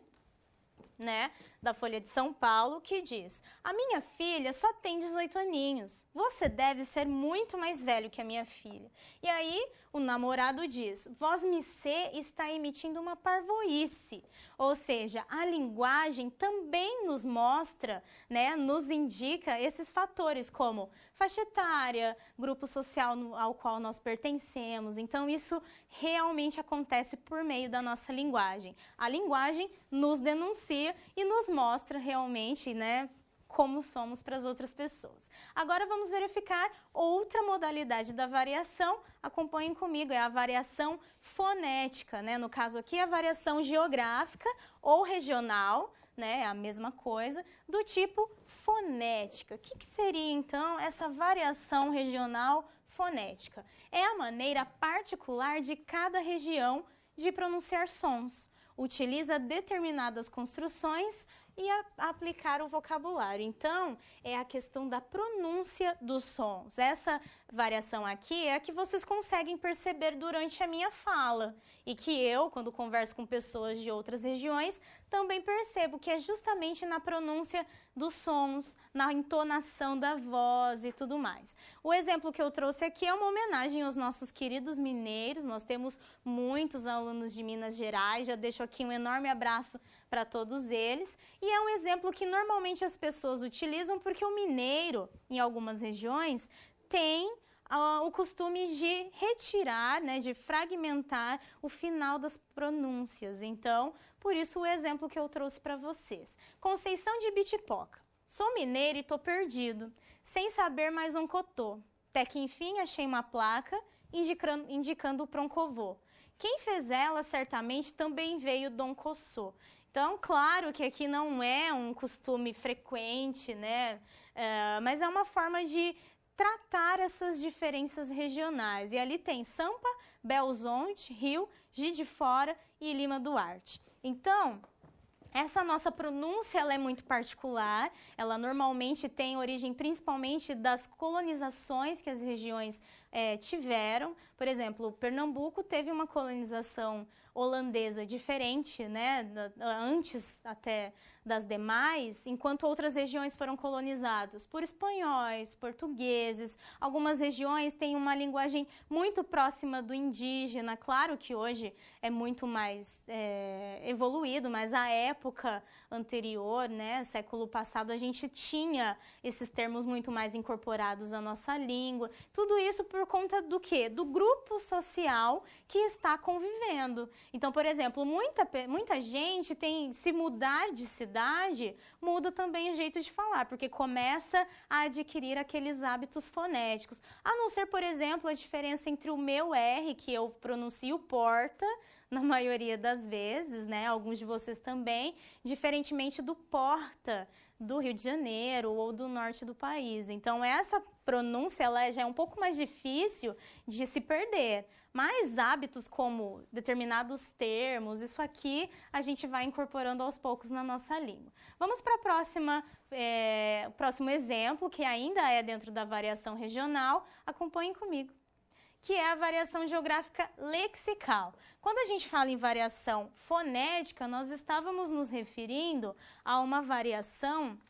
né, da Folha de São Paulo, que diz: a minha filha só tem 18 aninhos, você deve ser muito mais velho que a minha filha. E aí o namorado diz: vós-mercê está emitindo uma parvoíce. Ou seja, a linguagem também nos mostra, né, nos indica esses fatores como faixa etária, grupo social ao qual nós pertencemos. Então isso realmente acontece por meio da nossa linguagem. A linguagem nos denuncia e nos mostra realmente, né, como somos para as outras pessoas. Agora vamos verificar outra modalidade da variação. Acompanhem comigo, é a variação fonética, né? No caso aqui, a variação geográfica ou regional, né? É a mesma coisa, do tipo fonética. O que seria então essa variação regional fonética? É a maneira particular de cada região de pronunciar sons. Utiliza determinadas construções e aplicar o vocabulário. Então, é a questão da pronúncia dos sons. Essa variação aqui é a que vocês conseguem perceber durante a minha fala e que eu, quando converso com pessoas de outras regiões, também percebo que é justamente na pronúncia dos sons, na entonação da voz e tudo mais. O exemplo que eu trouxe aqui é uma homenagem aos nossos queridos mineiros. Nós temos muitos alunos de Minas Gerais, já deixo aqui um enorme abraço para todos eles. E é um exemplo que normalmente as pessoas utilizam porque o mineiro, em algumas regiões, tem o costume de retirar, né, de fragmentar o final das pronúncias. Então, por isso o exemplo que eu trouxe para vocês. Conceição de Bitipoca. Sou mineiro e tô perdido, sem saber mais um cotô. Até que enfim achei uma placa indicando o Proncovô. Quem fez ela certamente também veio Dom Cossô. Então, claro que aqui não é um costume frequente, né? Mas é uma forma de tratar essas diferenças regionais. E ali tem Sampa, Belzonte, Rio, Juiz de Fora e Lima Duarte. Então, essa nossa pronúncia ela é muito particular, ela normalmente tem origem principalmente das colonizações que as regiões tiveram. Por exemplo, Pernambuco teve uma colonização holandesa diferente, né, antes até das demais, enquanto outras regiões foram colonizadas por espanhóis, portugueses. Algumas regiões têm uma linguagem muito próxima do indígena, claro que hoje é muito mais evoluído, mas a época anterior, né, século passado, a gente tinha esses termos muito mais incorporados à nossa língua. Tudo isso por conta do quê? Do grupo social que está convivendo. Então, por exemplo, muita gente se mudar de cidade, muda também o jeito de falar, porque começa a adquirir aqueles hábitos fonéticos. A não ser, por exemplo, a diferença entre o meu R, que eu pronuncio porta, na maioria das vezes, né? Alguns de vocês também, diferentemente do porta do Rio de Janeiro ou do norte do país. Então, essa pronúncia ela já é um pouco mais difícil de se perder. Mas hábitos como determinados termos, isso aqui a gente vai incorporando aos poucos na nossa língua. Vamos para o próximo exemplo, que ainda é dentro da variação regional. Acompanhem comigo, que é a variação geográfica lexical. Quando a gente fala em variação fonética, nós estávamos nos referindo a uma variação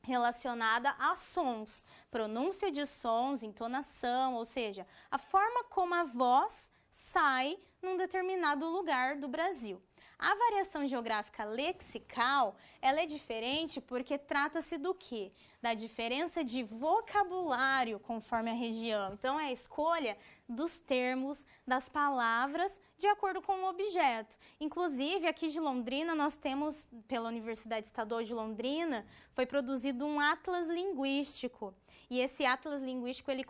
relacionada a sons, pronúncia de sons, entonação, ou seja, a forma como a voz sai num determinado lugar do Brasil. A variação geográfica lexical, ela é diferente porque trata-se do quê? Da diferença de vocabulário conforme a região. Então, é a escolha dos termos, das palavras, de acordo com o objeto. Inclusive, aqui de Londrina, nós temos, pela Universidade Estadual de Londrina, foi produzido um atlas linguístico. E esse atlas linguístico, ele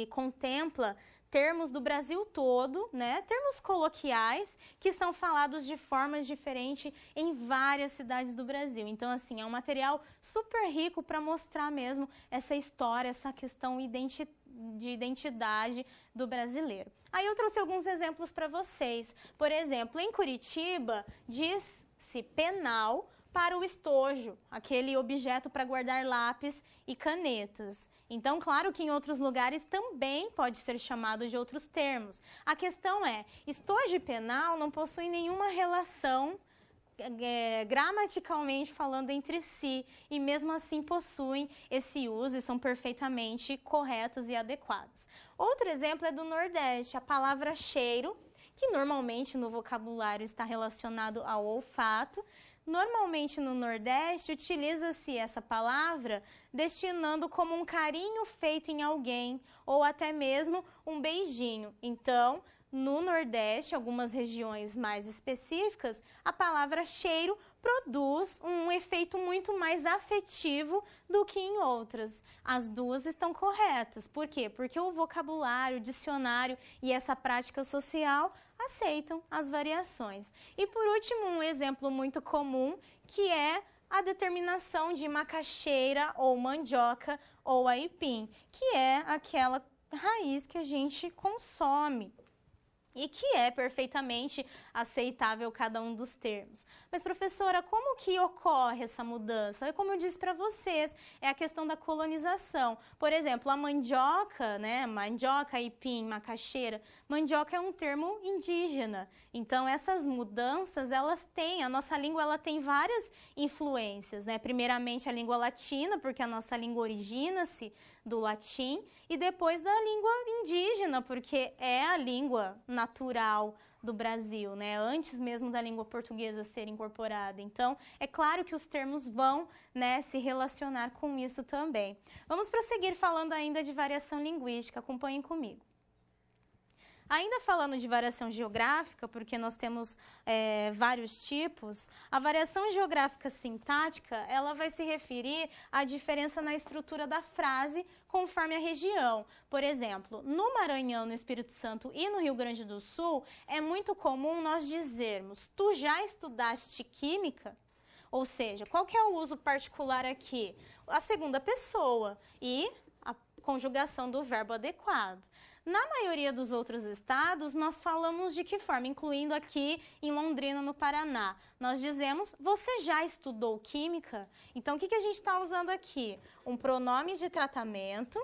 contempla termos do Brasil todo, né? Termos coloquiais que são falados de formas diferentes em várias cidades do Brasil. Então, assim, é um material super rico para mostrar mesmo essa história, essa questão de identidade do brasileiro. Aí eu trouxe alguns exemplos para vocês. Por exemplo, em Curitiba, diz-se penal para o estojo, aquele objeto para guardar lápis e canetas. Então, claro que em outros lugares também pode ser chamado de outros termos. A questão é, estojo e penal não possuem nenhuma relação gramaticalmente falando entre si, e mesmo assim possuem esse uso e são perfeitamente corretas e adequadas. Outro exemplo é do Nordeste, a palavra cheiro, que normalmente no vocabulário está relacionado ao olfato. Normalmente no Nordeste utiliza-se essa palavra destinando como um carinho feito em alguém ou até mesmo um beijinho. Então, no Nordeste, algumas regiões mais específicas, a palavra cheiro produz um efeito muito mais afetivo do que em outras. As duas estão corretas. Por quê? Porque o vocabulário, o dicionário e essa prática social aceitam as variações. E por último, um exemplo muito comum, que é a determinação de macaxeira ou mandioca ou aipim, que é aquela raiz que a gente consome e que é perfeitamente aceitável cada um dos termos. Mas, professora, como que ocorre essa mudança? Como eu disse para vocês, é a questão da colonização. Por exemplo, a mandioca, né? Mandioca, aipim, macaxeira. Mandioca é um termo indígena. Então, essas mudanças, elas têm, a nossa língua ela tem várias influências, né? Primeiramente, a língua latina, porque a nossa língua origina-se do latim, e depois da língua indígena, porque é a língua natural do Brasil, né? Antes mesmo da língua portuguesa ser incorporada. Então, é claro que os termos vão, né, se relacionar com isso também. Vamos prosseguir falando ainda de variação linguística. Acompanhem comigo. Ainda falando de variação geográfica, porque nós temos vários tipos, a variação geográfica sintática, ela vai se referir à diferença na estrutura da frase conforme a região. Por exemplo, no Maranhão, no Espírito Santo e no Rio Grande do Sul, é muito comum nós dizermos, tu já estudaste química? Ou seja, qual que é o uso particular aqui? A segunda pessoa e a conjugação do verbo adequado. Na maioria dos outros estados, nós falamos de que forma? Incluindo aqui em Londrina, no Paraná. Nós dizemos, você já estudou química? Então, o que a gente está usando aqui? Um pronome de tratamento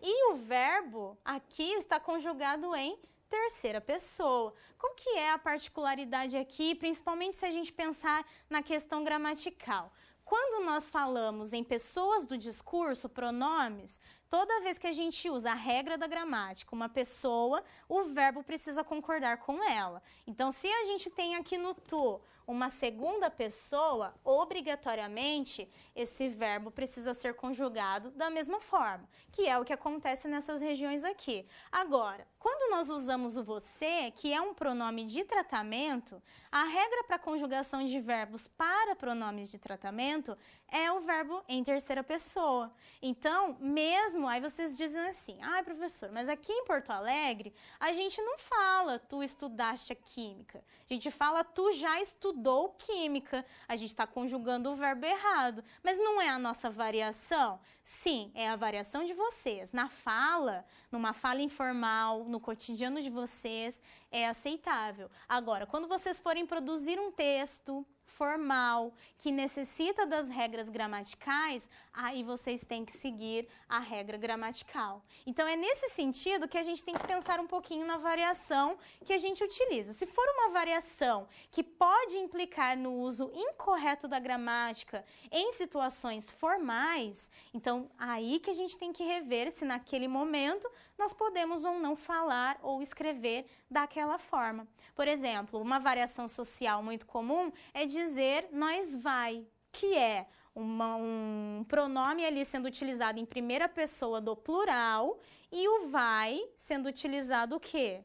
E o verbo aqui está conjugado em terceira pessoa. Qual que é a particularidade aqui, principalmente se a gente pensar na questão gramatical? Quando nós falamos em pessoas do discurso, pronomes, toda vez que a gente usa a regra da gramática, uma pessoa, o verbo precisa concordar com ela. Então, se a gente tem aqui no tu uma segunda pessoa, obrigatoriamente, esse verbo precisa ser conjugado da mesma forma, que é o que acontece nessas regiões aqui. Agora, quando nós usamos o você, que é um pronome de tratamento, a regra para conjugação de verbos para pronomes de tratamento é o verbo em terceira pessoa. Então, mesmo, aí vocês dizem assim, professor, mas aqui em Porto Alegre, a gente não fala tu estudaste a química, a gente fala tu já estudou química, a gente está conjugando o verbo errado, mas não é a nossa variação? Sim, é a variação de vocês. Na fala, numa fala informal, no cotidiano de vocês, é aceitável. Agora, quando vocês forem produzir um texto formal, que necessita das regras gramaticais, aí vocês têm que seguir a regra gramatical. Então, é nesse sentido que a gente tem que pensar um pouquinho na variação que a gente utiliza. Se for uma variação que pode implicar no uso incorreto da gramática em situações formais, então aí que a gente tem que rever se naquele momento nós podemos ou não falar ou escrever daquela forma. Por exemplo, uma variação social muito comum é dizer nós vai, que é um pronome ali sendo utilizado em primeira pessoa do plural e o vai sendo utilizado o quê?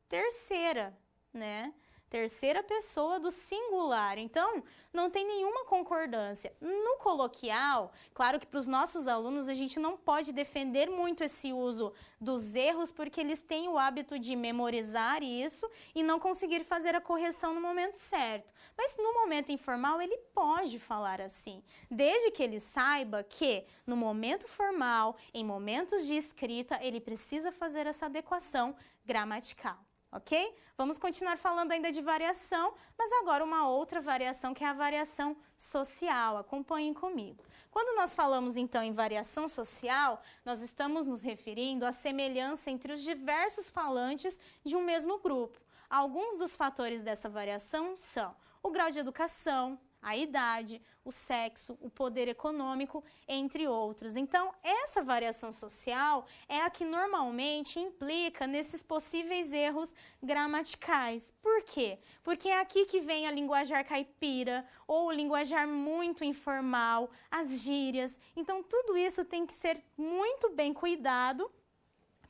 Terceira, né? Terceira pessoa do singular. Então, não tem nenhuma concordância. No coloquial, claro que para os nossos alunos a gente não pode defender muito esse uso dos erros, porque eles têm o hábito de memorizar isso e não conseguir fazer a correção no momento certo. Mas no momento informal ele pode falar assim, desde que ele saiba que no momento formal, em momentos de escrita, ele precisa fazer essa adequação gramatical. Ok? Vamos continuar falando ainda de variação, mas agora uma outra variação que é a variação social. Acompanhem comigo. Quando nós falamos então em variação social, nós estamos nos referindo à semelhança entre os diversos falantes de um mesmo grupo. Alguns dos fatores dessa variação são o grau de educação, a idade, o sexo, o poder econômico, entre outros. Então, essa variação social é a que normalmente implica nesses possíveis erros gramaticais. Por quê? Porque é aqui que vem a linguajar caipira ou o linguajar muito informal, as gírias. Então, tudo isso tem que ser muito bem cuidado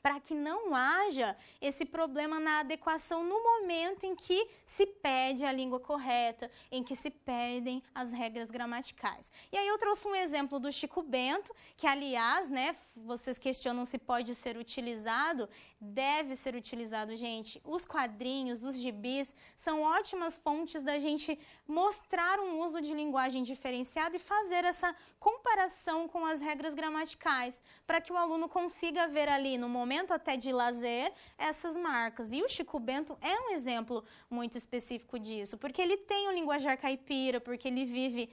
para que não haja esse problema na adequação no momento em que se pede a língua correta, em que se pedem as regras gramaticais. E aí eu trouxe um exemplo do Chico Bento, que aliás, né, vocês questionam se pode ser utilizado, deve ser utilizado, gente. Os quadrinhos, os gibis, são ótimas fontes da gente mostrar um uso de linguagem diferenciado e fazer essa comparação com as regras gramaticais, para que o aluno consiga ver ali no momento até de lazer, essas marcas. E o Chico Bento é um exemplo muito específico disso, porque ele tem o linguajar caipira, porque ele vive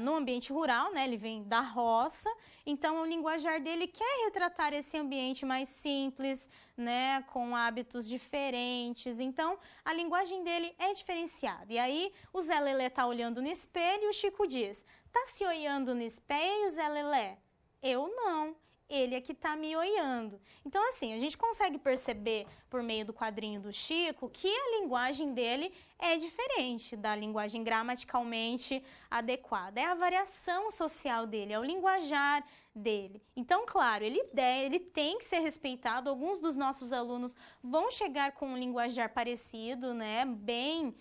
no ambiente rural, né? Ele vem da roça, então o linguajar dele quer retratar esse ambiente mais simples, né? Com hábitos diferentes, então a linguagem dele é diferenciada. E aí o Zé Lelé tá olhando no espelho e o Chico diz, tá se olhando no espelho, Zé Lelé? Eu não. Ele é que está me olhando. Então, assim, a gente consegue perceber por meio do quadrinho do Chico que a linguagem dele é diferente da linguagem gramaticalmente adequada. É a variação social dele, é o linguajar dele. Então, claro, ele tem que ser respeitado. Alguns dos nossos alunos vão chegar com um linguajar parecido, né, bem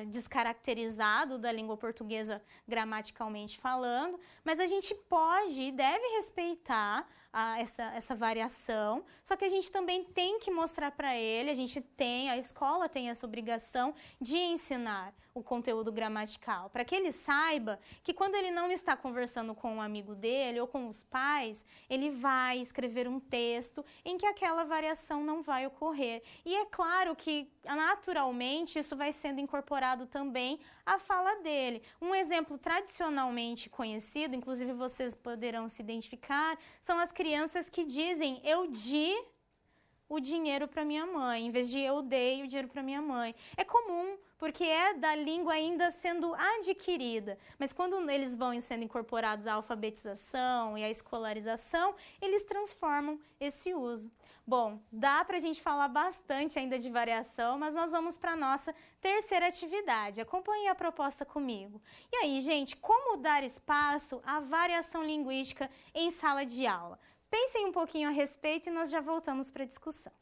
descaracterizado da língua portuguesa gramaticalmente falando, mas a gente pode e deve respeitar essa variação, só que a gente também tem que mostrar para ele, a escola tem essa obrigação de ensinar o conteúdo gramatical, para que ele saiba que quando ele não está conversando com um amigo dele ou com os pais, ele vai escrever um texto em que aquela variação não vai ocorrer. E é claro que, naturalmente, isso vai ser sendo incorporado também a fala dele. Um exemplo tradicionalmente conhecido, inclusive vocês poderão se identificar, são as crianças que dizem eu di o dinheiro para minha mãe, em vez de eu dei o dinheiro para minha mãe. É comum, porque é da língua ainda sendo adquirida, mas quando eles vão sendo incorporados à alfabetização e à escolarização, eles transformam esse uso. Bom, dá para a gente falar bastante ainda de variação, mas nós vamos para a nossa terceira atividade. Acompanhe a proposta comigo. E aí, gente, como dar espaço à variação linguística em sala de aula? Pensem um pouquinho a respeito e nós já voltamos para a discussão.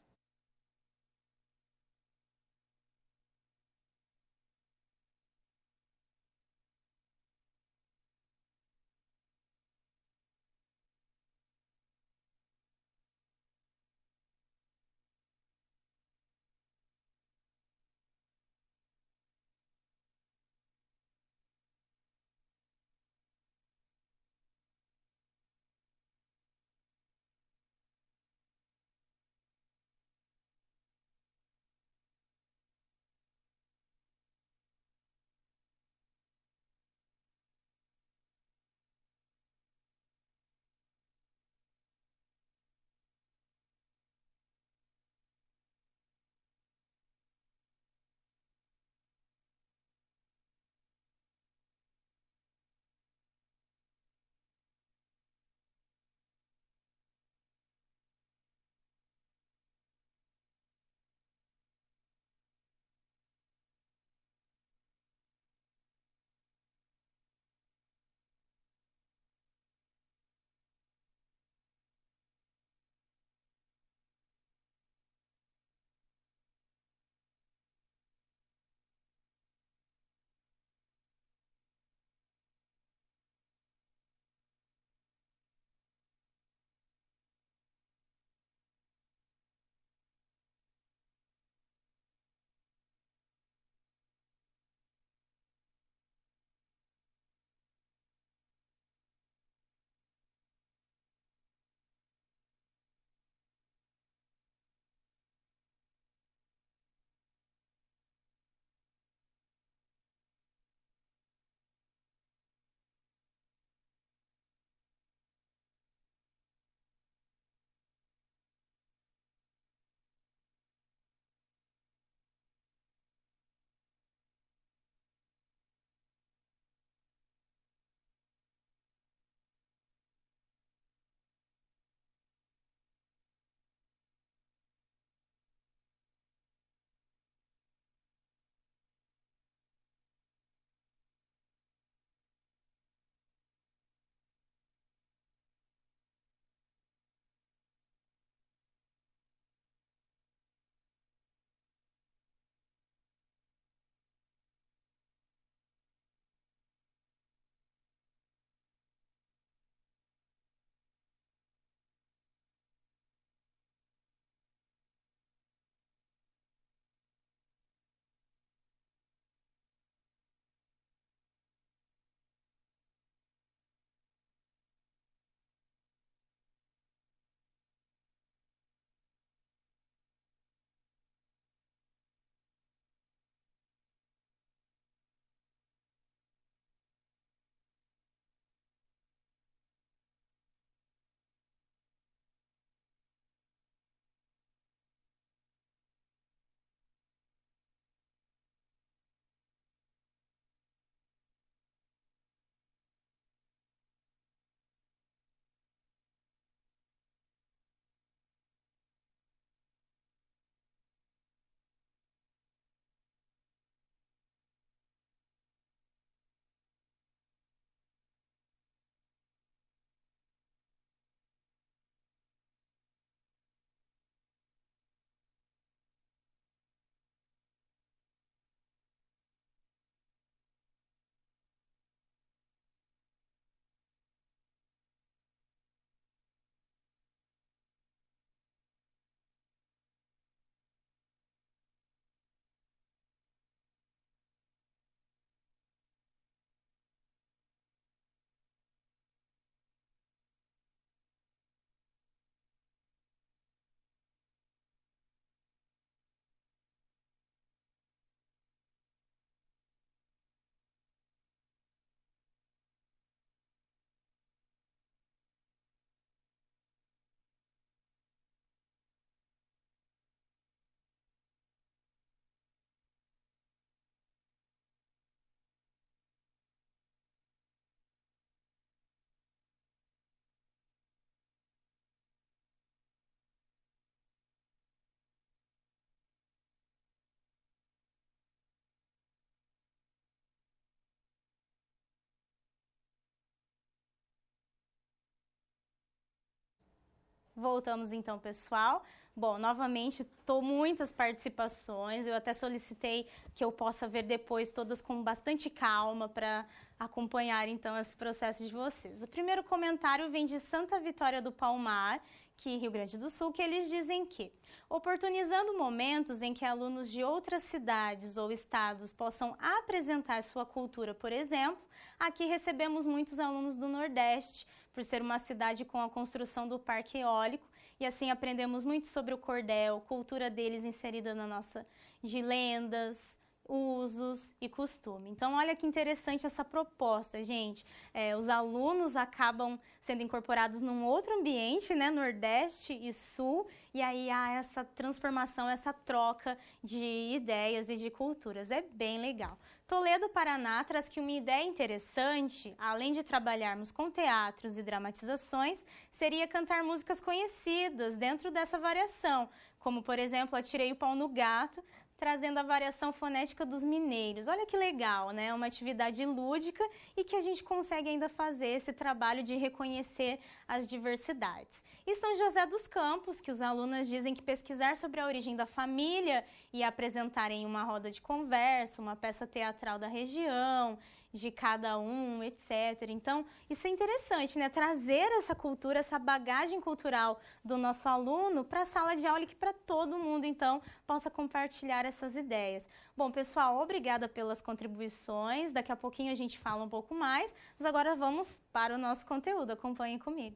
Voltamos então, pessoal. Bom, novamente, muitas participações, eu até solicitei que eu possa ver depois todas com bastante calma para acompanhar então esse processo de vocês. O primeiro comentário vem de Santa Vitória do Palmar, que Rio Grande do Sul, que eles dizem que, oportunizando momentos em que alunos de outras cidades ou estados possam apresentar sua cultura, por exemplo, aqui recebemos muitos alunos do Nordeste, por ser uma cidade com a construção do parque eólico, e assim aprendemos muito sobre o cordel, cultura deles inserida na nossa, de lendas, usos e costume. Então, olha que interessante essa proposta, gente. Os alunos acabam sendo incorporados num outro ambiente, né, Nordeste e Sul, e aí há essa transformação, essa troca de ideias e de culturas. É bem legal. Toledo, Paraná, traz que uma ideia interessante, além de trabalharmos com teatros e dramatizações, seria cantar músicas conhecidas dentro dessa variação, como, por exemplo, Atirei o Pau no Gato, trazendo a variação fonética dos mineiros. Olha que legal, né? Uma atividade lúdica e que a gente consegue ainda fazer esse trabalho de reconhecer as diversidades. E São José dos Campos, que os alunos dizem que pesquisar sobre a origem da família e apresentar em uma roda de conversa, uma peça teatral da região, de cada um, etc. Então, isso é interessante, né? Trazer essa cultura, essa bagagem cultural do nosso aluno para a sala de aula e que para todo mundo, então, possa compartilhar essas ideias. Bom, pessoal, obrigada pelas contribuições. Daqui a pouquinho a gente fala um pouco mais, mas agora vamos para o nosso conteúdo. Acompanhem comigo.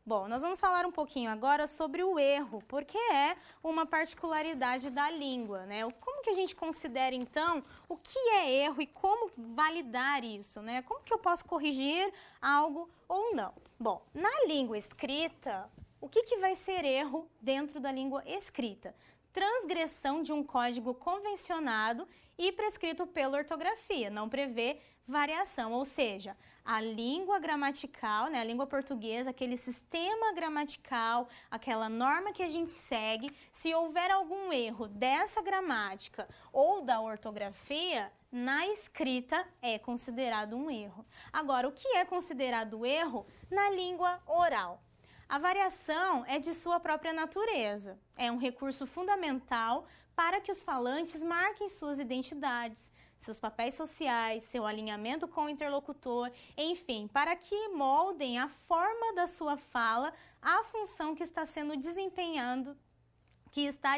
Bom, nós vamos falar um pouquinho agora sobre o erro, porque é uma particularidade da língua, né? Como que a gente considera, então, o que é erro e como validar isso, né? Como que eu posso corrigir algo ou não? Bom, na língua escrita, o que vai ser erro dentro da língua escrita? Transgressão de um código convencionado e prescrito pela ortografia, não prevê variação, ou seja, a língua gramatical, né, a língua portuguesa, aquele sistema gramatical, aquela norma que a gente segue, se houver algum erro dessa gramática ou da ortografia, na escrita é considerado um erro. Agora, o que é considerado erro na língua oral? A variação é de sua própria natureza, é um recurso fundamental para que os falantes marquem suas identidades, seus papéis sociais, seu alinhamento com o interlocutor, enfim, para que moldem a forma da sua fala à função que está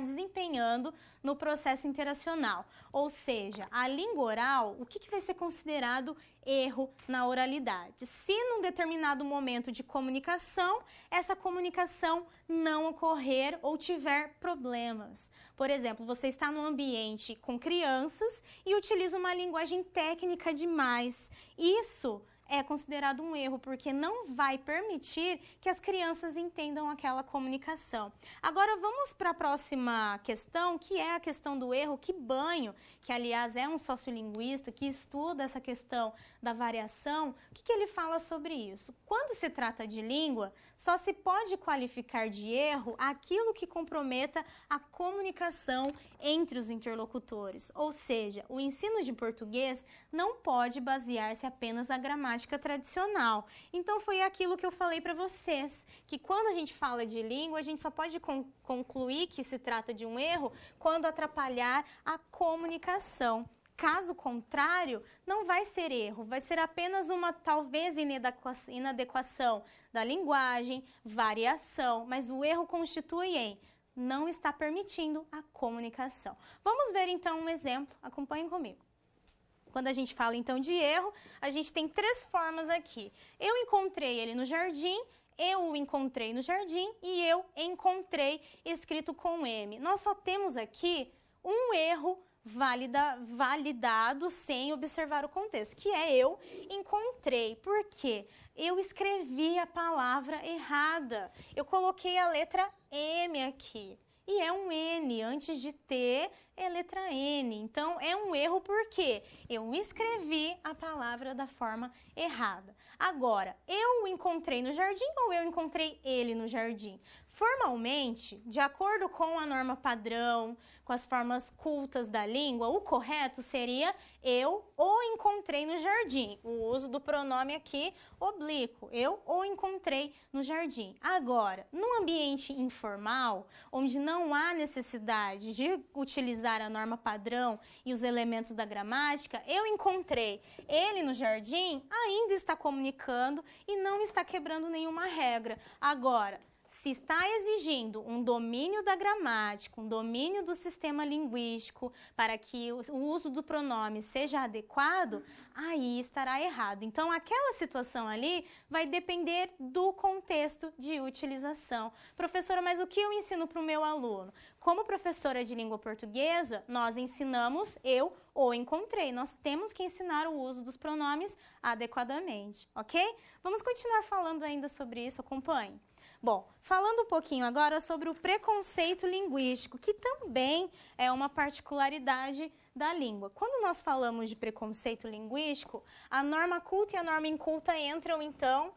desempenhando no processo interacional. Ou seja, a língua oral, o que vai ser considerado erro na oralidade? Se num determinado momento de comunicação, essa comunicação não ocorrer ou tiver problemas. Por exemplo, você está num ambiente com crianças e utiliza uma linguagem técnica demais. Isso é considerado um erro, porque não vai permitir que as crianças entendam aquela comunicação. Agora vamos para a próxima questão, que é a questão do erro. Que Banho, que aliás é um sociolinguista que estuda essa questão da variação, o que ele fala sobre isso? Quando se trata de língua, só se pode qualificar de erro aquilo que comprometa a comunicação entre os interlocutores, ou seja, o ensino de português não pode basear-se apenas na gramática tradicional. Então foi aquilo que eu falei para vocês, que quando a gente fala de língua, a gente só pode concluir que se trata de um erro quando atrapalhar a comunicação. Caso contrário, não vai ser erro, vai ser apenas uma talvez inadequação da linguagem, variação, mas o erro constitui em não está permitindo a comunicação. Vamos ver então um exemplo, acompanhem comigo. Quando a gente fala então de erro, a gente tem três formas aqui. Eu encontrei ele no jardim, eu o encontrei no jardim e eu encontrei escrito com M. Nós só temos aqui um erro validado sem observar o contexto, que é eu encontrei. Por quê? Eu escrevi a palavra errada. Eu coloquei a letra M aqui. E é um N, antes de T é letra N. Então, é um erro porque eu escrevi a palavra da forma errada. Agora, eu o encontrei no jardim ou eu encontrei ele no jardim? Formalmente, de acordo com a norma padrão, com as formas cultas da língua, o correto seria eu o encontrei no jardim. O uso do pronome aqui oblíquo, eu o encontrei no jardim. Agora, num ambiente informal, onde não há necessidade de utilizar a norma padrão e os elementos da gramática, eu encontrei ele no jardim, ainda está comunicando e não está quebrando nenhuma regra. Agora, se está exigindo um domínio da gramática, um domínio do sistema linguístico para que o uso do pronome seja adequado, aí estará errado. Então, aquela situação ali vai depender do contexto de utilização. Professora, mas o que eu ensino para o meu aluno? Como professora de língua portuguesa, nós ensinamos eu ou encontrei. Nós temos que ensinar o uso dos pronomes adequadamente, ok? Vamos continuar falando ainda sobre isso, acompanhe. Bom, falando um pouquinho agora sobre o preconceito linguístico, que também é uma particularidade da língua. Quando nós falamos de preconceito linguístico, a norma culta e a norma inculta entram, então,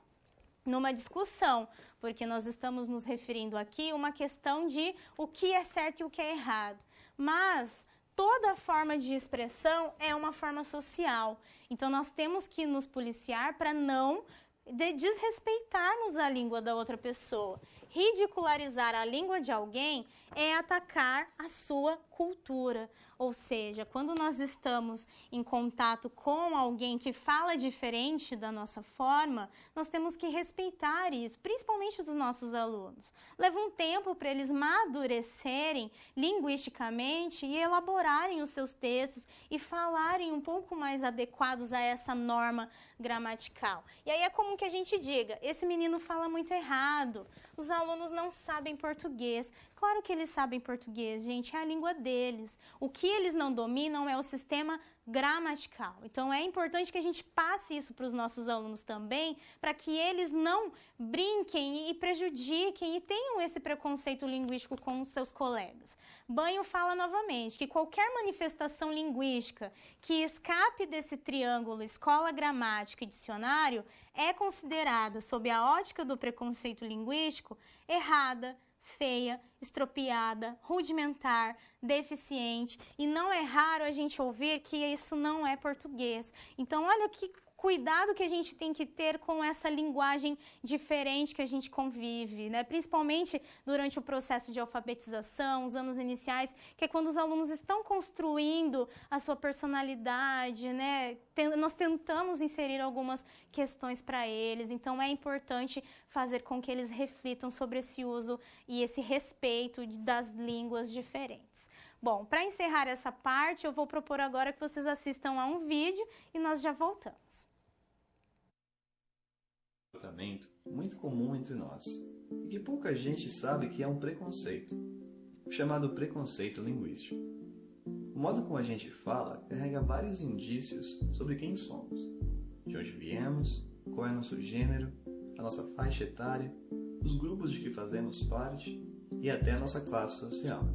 numa discussão, porque nós estamos nos referindo aqui a uma questão de o que é certo e o que é errado. Mas toda forma de expressão é uma forma social. Então, nós temos que nos policiar para não desrespeitarmos a língua da outra pessoa. Ridicularizar a língua de alguém é atacar a sua cultura. Ou seja, quando nós estamos em contato com alguém que fala diferente da nossa forma, nós temos que respeitar isso, principalmente dos nossos alunos. Leva um tempo para eles madurecerem linguisticamente e elaborarem os seus textos e falarem um pouco mais adequados a essa norma gramatical. E aí é comum que a gente diga, esse menino fala muito errado, os alunos não sabem português. Claro que eles sabem português, gente, é a língua deles. O que eles não dominam é o sistema gramatical. Então, é importante que a gente passe isso para os nossos alunos também, para que eles não brinquem e prejudiquem e tenham esse preconceito linguístico com os seus colegas. Banho fala novamente que qualquer manifestação linguística que escape desse triângulo escola, gramática e dicionário é considerada, sob a ótica do preconceito linguístico, errada, feia, estropiada, rudimentar, deficiente, e não é raro a gente ouvir que isso não é português. Então, olha que cuidado que a gente tem que ter com essa linguagem diferente que a gente convive, né? Principalmente durante o processo de alfabetização, os anos iniciais, que é quando os alunos estão construindo a sua personalidade, né? Nós tentamos inserir algumas questões para eles, então é importante fazer com que eles reflitam sobre esse uso e esse respeito das línguas diferentes. Bom, para encerrar essa parte, eu vou propor agora que vocês assistam a um vídeo e nós já voltamos. Comportamento muito comum entre nós e que pouca gente sabe que é um preconceito, o chamado preconceito linguístico. O modo como a gente fala carrega vários indícios sobre quem somos, de onde viemos, qual é nosso gênero, a nossa faixa etária, os grupos de que fazemos parte e até a nossa classe social.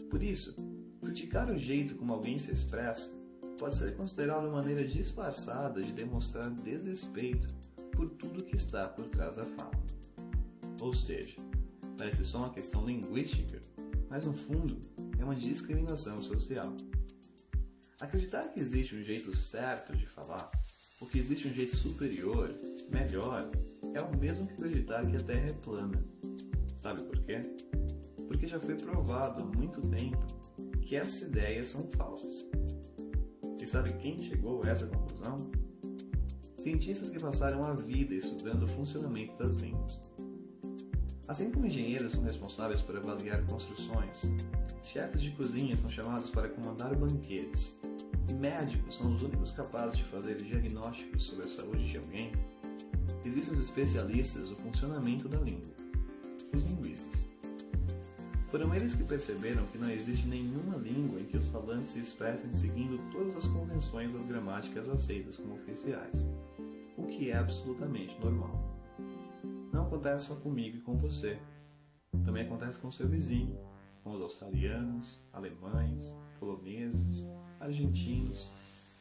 Por isso, criticar o jeito como alguém se expressa pode ser considerado uma maneira disfarçada de demonstrar desrespeito por tudo que está por trás da fala. Ou seja, parece só uma questão linguística, mas no fundo é uma discriminação social. Acreditar que existe um jeito certo de falar, ou que existe um jeito superior, melhor, é o mesmo que acreditar que a Terra é plana. Sabe por quê? Porque já foi provado há muito tempo que essas ideias são falsas. E sabe quem chegou a essa conclusão? Cientistas que passaram a vida estudando o funcionamento das línguas. Assim como engenheiros são responsáveis por avaliar construções, chefes de cozinha são chamados para comandar banquetes, e médicos são os únicos capazes de fazer diagnósticos sobre a saúde de alguém, existem os especialistas do funcionamento da língua, os linguistas. Foram eles que perceberam que não existe nenhuma língua em que os falantes se expressem seguindo todas as convenções das gramáticas aceitas como oficiais, o que é absolutamente normal. Não acontece só comigo e com você. Também acontece com seu vizinho, com os australianos, alemães, poloneses, argentinos,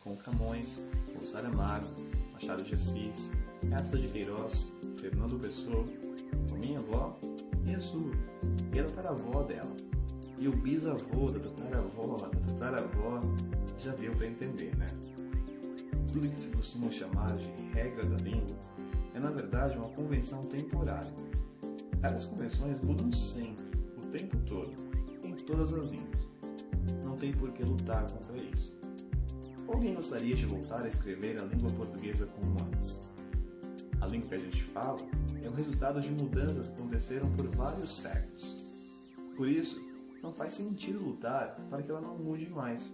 com Camões, com Saramago, Machado de Assis, Eça de Queiroz, Fernando Pessoa, com minha avó e azul, e a tataravó dela, e o bisavô da tataravó, da tataravó, já deu para entender, né? Tudo que se costuma chamar de regra da língua é, na verdade, uma convenção temporária. Essas convenções mudam sempre, o tempo todo, em todas as línguas. Não tem por que lutar contra isso. Alguém gostaria de voltar a escrever a língua portuguesa como antes? A língua que a gente fala é o resultado de mudanças que aconteceram por vários séculos. Por isso, não faz sentido lutar para que ela não mude mais.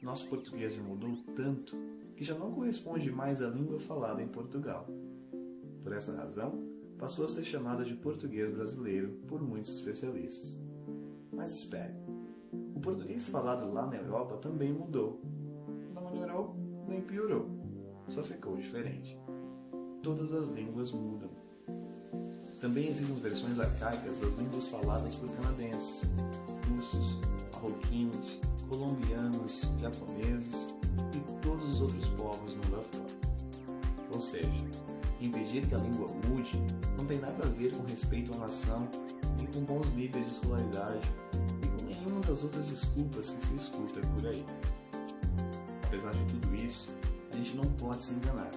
Nosso português já mudou tanto que já não corresponde mais à língua falada em Portugal. Por essa razão, passou a ser chamada de português brasileiro por muitos especialistas. Mas espere, o português falado lá na Europa também mudou. Não melhorou, nem piorou, só ficou diferente. Todas as línguas mudam. Também existem versões arcaicas das línguas faladas por canadenses, russos, marroquinos, colombianos, japoneses e todos os outros povos mundo afora. Ou seja, impedir que a língua mude não tem nada a ver com respeito à nação, nem com bons níveis de escolaridade e com nenhuma das outras desculpas que se escuta por aí. Apesar de tudo isso, a gente não pode se enganar.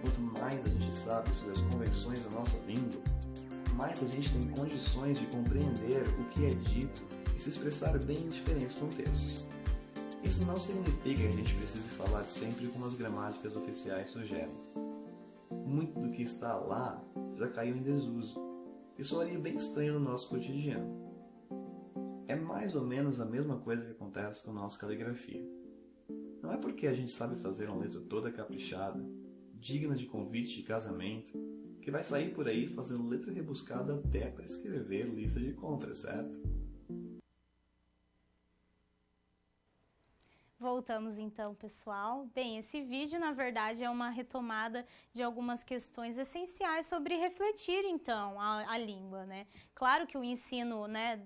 Quanto mais a gente sabe sobre as convenções da nossa língua, mais a gente tem condições de compreender o que é dito e se expressar bem em diferentes contextos. Isso não significa que a gente precise falar sempre como as gramáticas oficiais sugerem. Muito do que está lá já caiu em desuso e soaria bem estranho no nosso cotidiano. É mais ou menos a mesma coisa que acontece com a nossa caligrafia. Não é porque a gente sabe fazer uma letra toda caprichada, digna de convite de casamento, que vai sair por aí fazendo letra rebuscada até para escrever lista de compras, certo? Voltamos então, pessoal. Bem, esse vídeo, na verdade, é uma retomada de algumas questões essenciais sobre refletir, então, a língua, né? Claro que o ensino, né,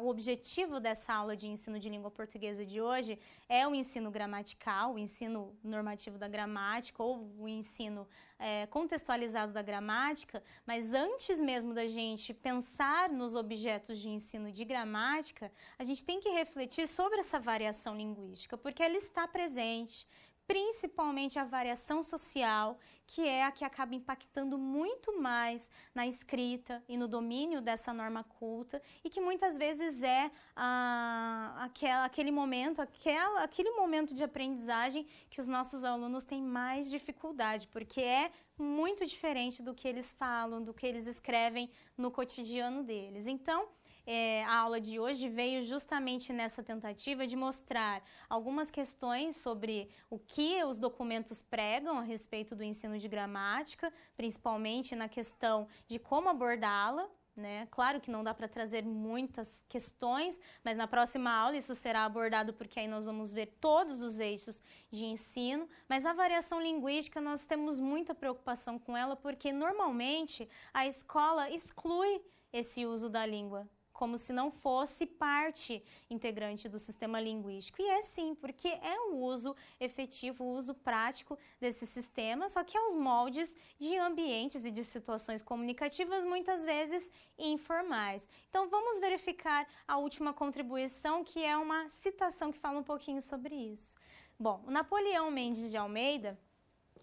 o objetivo dessa aula de ensino de língua portuguesa de hoje é o ensino gramatical, o ensino normativo da gramática ou o ensino contextualizado da gramática, mas antes mesmo da gente pensar nos objetos de ensino de gramática, a gente tem que refletir sobre essa variação linguística, porque ela está presente, principalmente a variação social, que é a que acaba impactando muito mais na escrita e no domínio dessa norma culta e que muitas vezes é aquele momento de aprendizagem que os nossos alunos têm mais dificuldade, porque é muito diferente do que eles falam, do que eles escrevem no cotidiano deles. Então, a aula de hoje veio justamente nessa tentativa de mostrar algumas questões sobre o que os documentos pregam a respeito do ensino de gramática, principalmente na questão de como abordá-la, né? Claro que não dá para trazer muitas questões, mas na próxima aula isso será abordado porque aí nós vamos ver todos os eixos de ensino, mas a variação linguística nós temos muita preocupação com ela porque normalmente a escola exclui esse uso da língua, como se não fosse parte integrante do sistema linguístico. E é sim, porque é o uso efetivo, o uso prático desse sistema, só que aos moldes de ambientes e de situações comunicativas muitas vezes informais. Então vamos verificar a última contribuição, que é uma citação que fala um pouquinho sobre isso. Bom, o Napoleão Mendes de Almeida,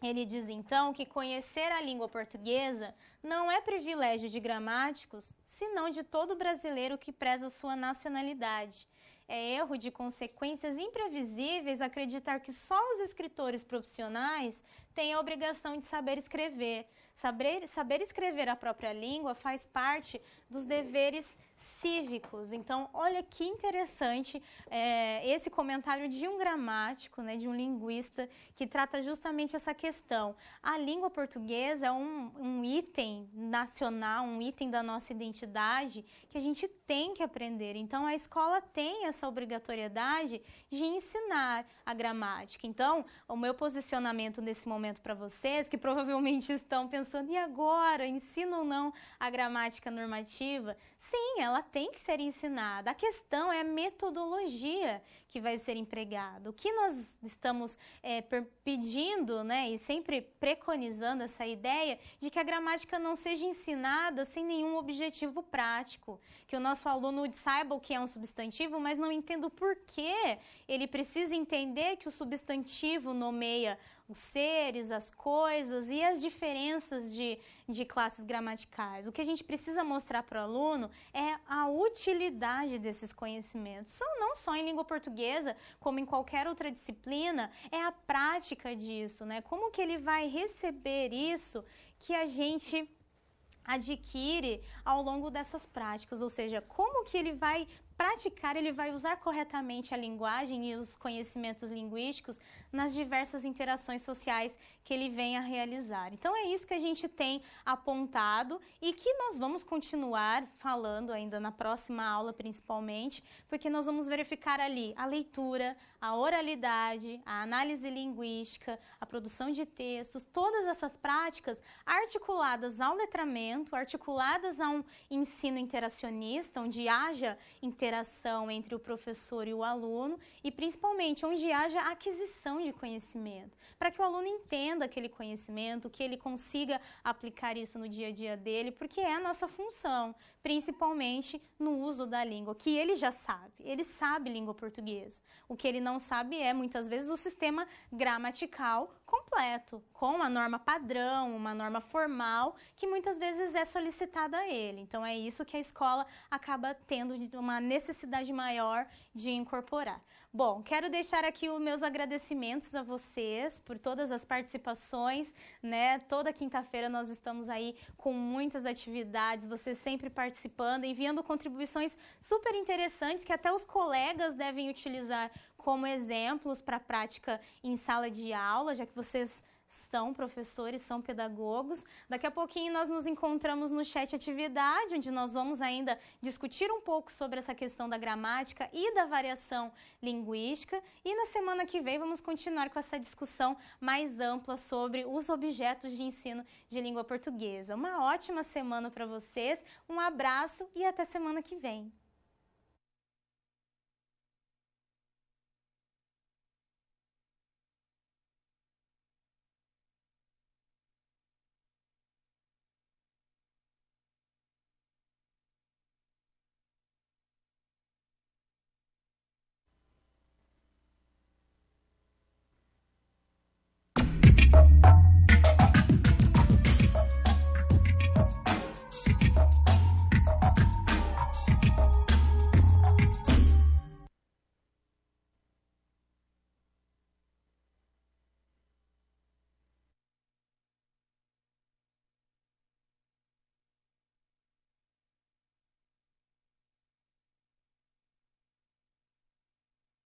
ele diz então que conhecer a língua portuguesa não é privilégio de gramáticos, senão de todo brasileiro que preza sua nacionalidade. É erro de consequências imprevisíveis acreditar que só os escritores profissionais têm a obrigação de saber escrever. Saber escrever a própria língua faz parte dos deveres cívicos. Então, olha que interessante esse comentário de um gramático, né, de um linguista, que trata justamente essa questão. A língua portuguesa é um item nacional, um item da nossa identidade que a gente tem que aprender. Então, a escola tem essa obrigatoriedade de ensinar a gramática. Então, o meu posicionamento nesse momento para vocês, que provavelmente estão pensando, e agora, ensina ou não a gramática normativa? Sim, ela tem que ser ensinada. A questão é a metodologia que vai ser empregado. O que nós estamos pedindo, né, e sempre preconizando essa ideia de que a gramática não seja ensinada sem nenhum objetivo prático, que o nosso aluno saiba o que é um substantivo, mas não entenda o porquê ele precisa entender que o substantivo nomeia os seres, as coisas e as diferenças de classes gramaticais. O que a gente precisa mostrar para o aluno é a utilidade desses conhecimentos. Não só em língua portuguesa, como em qualquer outra disciplina, é a prática disso, né? Como que ele vai receber isso que a gente adquire ao longo dessas práticas, ou seja, como que ele vai praticar, ele vai usar corretamente a linguagem e os conhecimentos linguísticos nas diversas interações sociais que ele vem a realizar. Então é isso que a gente tem apontado e que nós vamos continuar falando ainda na próxima aula principalmente, porque nós vamos verificar ali a leitura, a oralidade, a análise linguística, a produção de textos, todas essas práticas articuladas ao letramento, articuladas a um ensino interacionista, onde haja interação entre o professor e o aluno e principalmente onde haja aquisição de conhecimento, para que o aluno entenda aquele conhecimento, que ele consiga aplicar isso no dia a dia dele, porque é a nossa função, principalmente no uso da língua, que ele já sabe, ele sabe língua portuguesa. O que ele não sabe é, muitas vezes, o sistema gramatical completo, com a norma padrão, uma norma formal, que muitas vezes é solicitada a ele. Então é isso que a escola acaba tendo uma necessidade maior de incorporar. Bom, quero deixar aqui os meus agradecimentos a vocês por todas as participações, né? Toda quinta-feira nós estamos aí com muitas atividades, vocês sempre participando, enviando contribuições super interessantes que até os colegas devem utilizar como exemplos para a prática em sala de aula, já que vocês são professores, são pedagogos. Daqui a pouquinho nós nos encontramos no chat atividade, onde nós vamos ainda discutir um pouco sobre essa questão da gramática e da variação linguística. E na semana que vem vamos continuar com essa discussão mais ampla sobre os objetos de ensino de língua portuguesa. Uma ótima semana para vocês, um abraço e até semana que vem.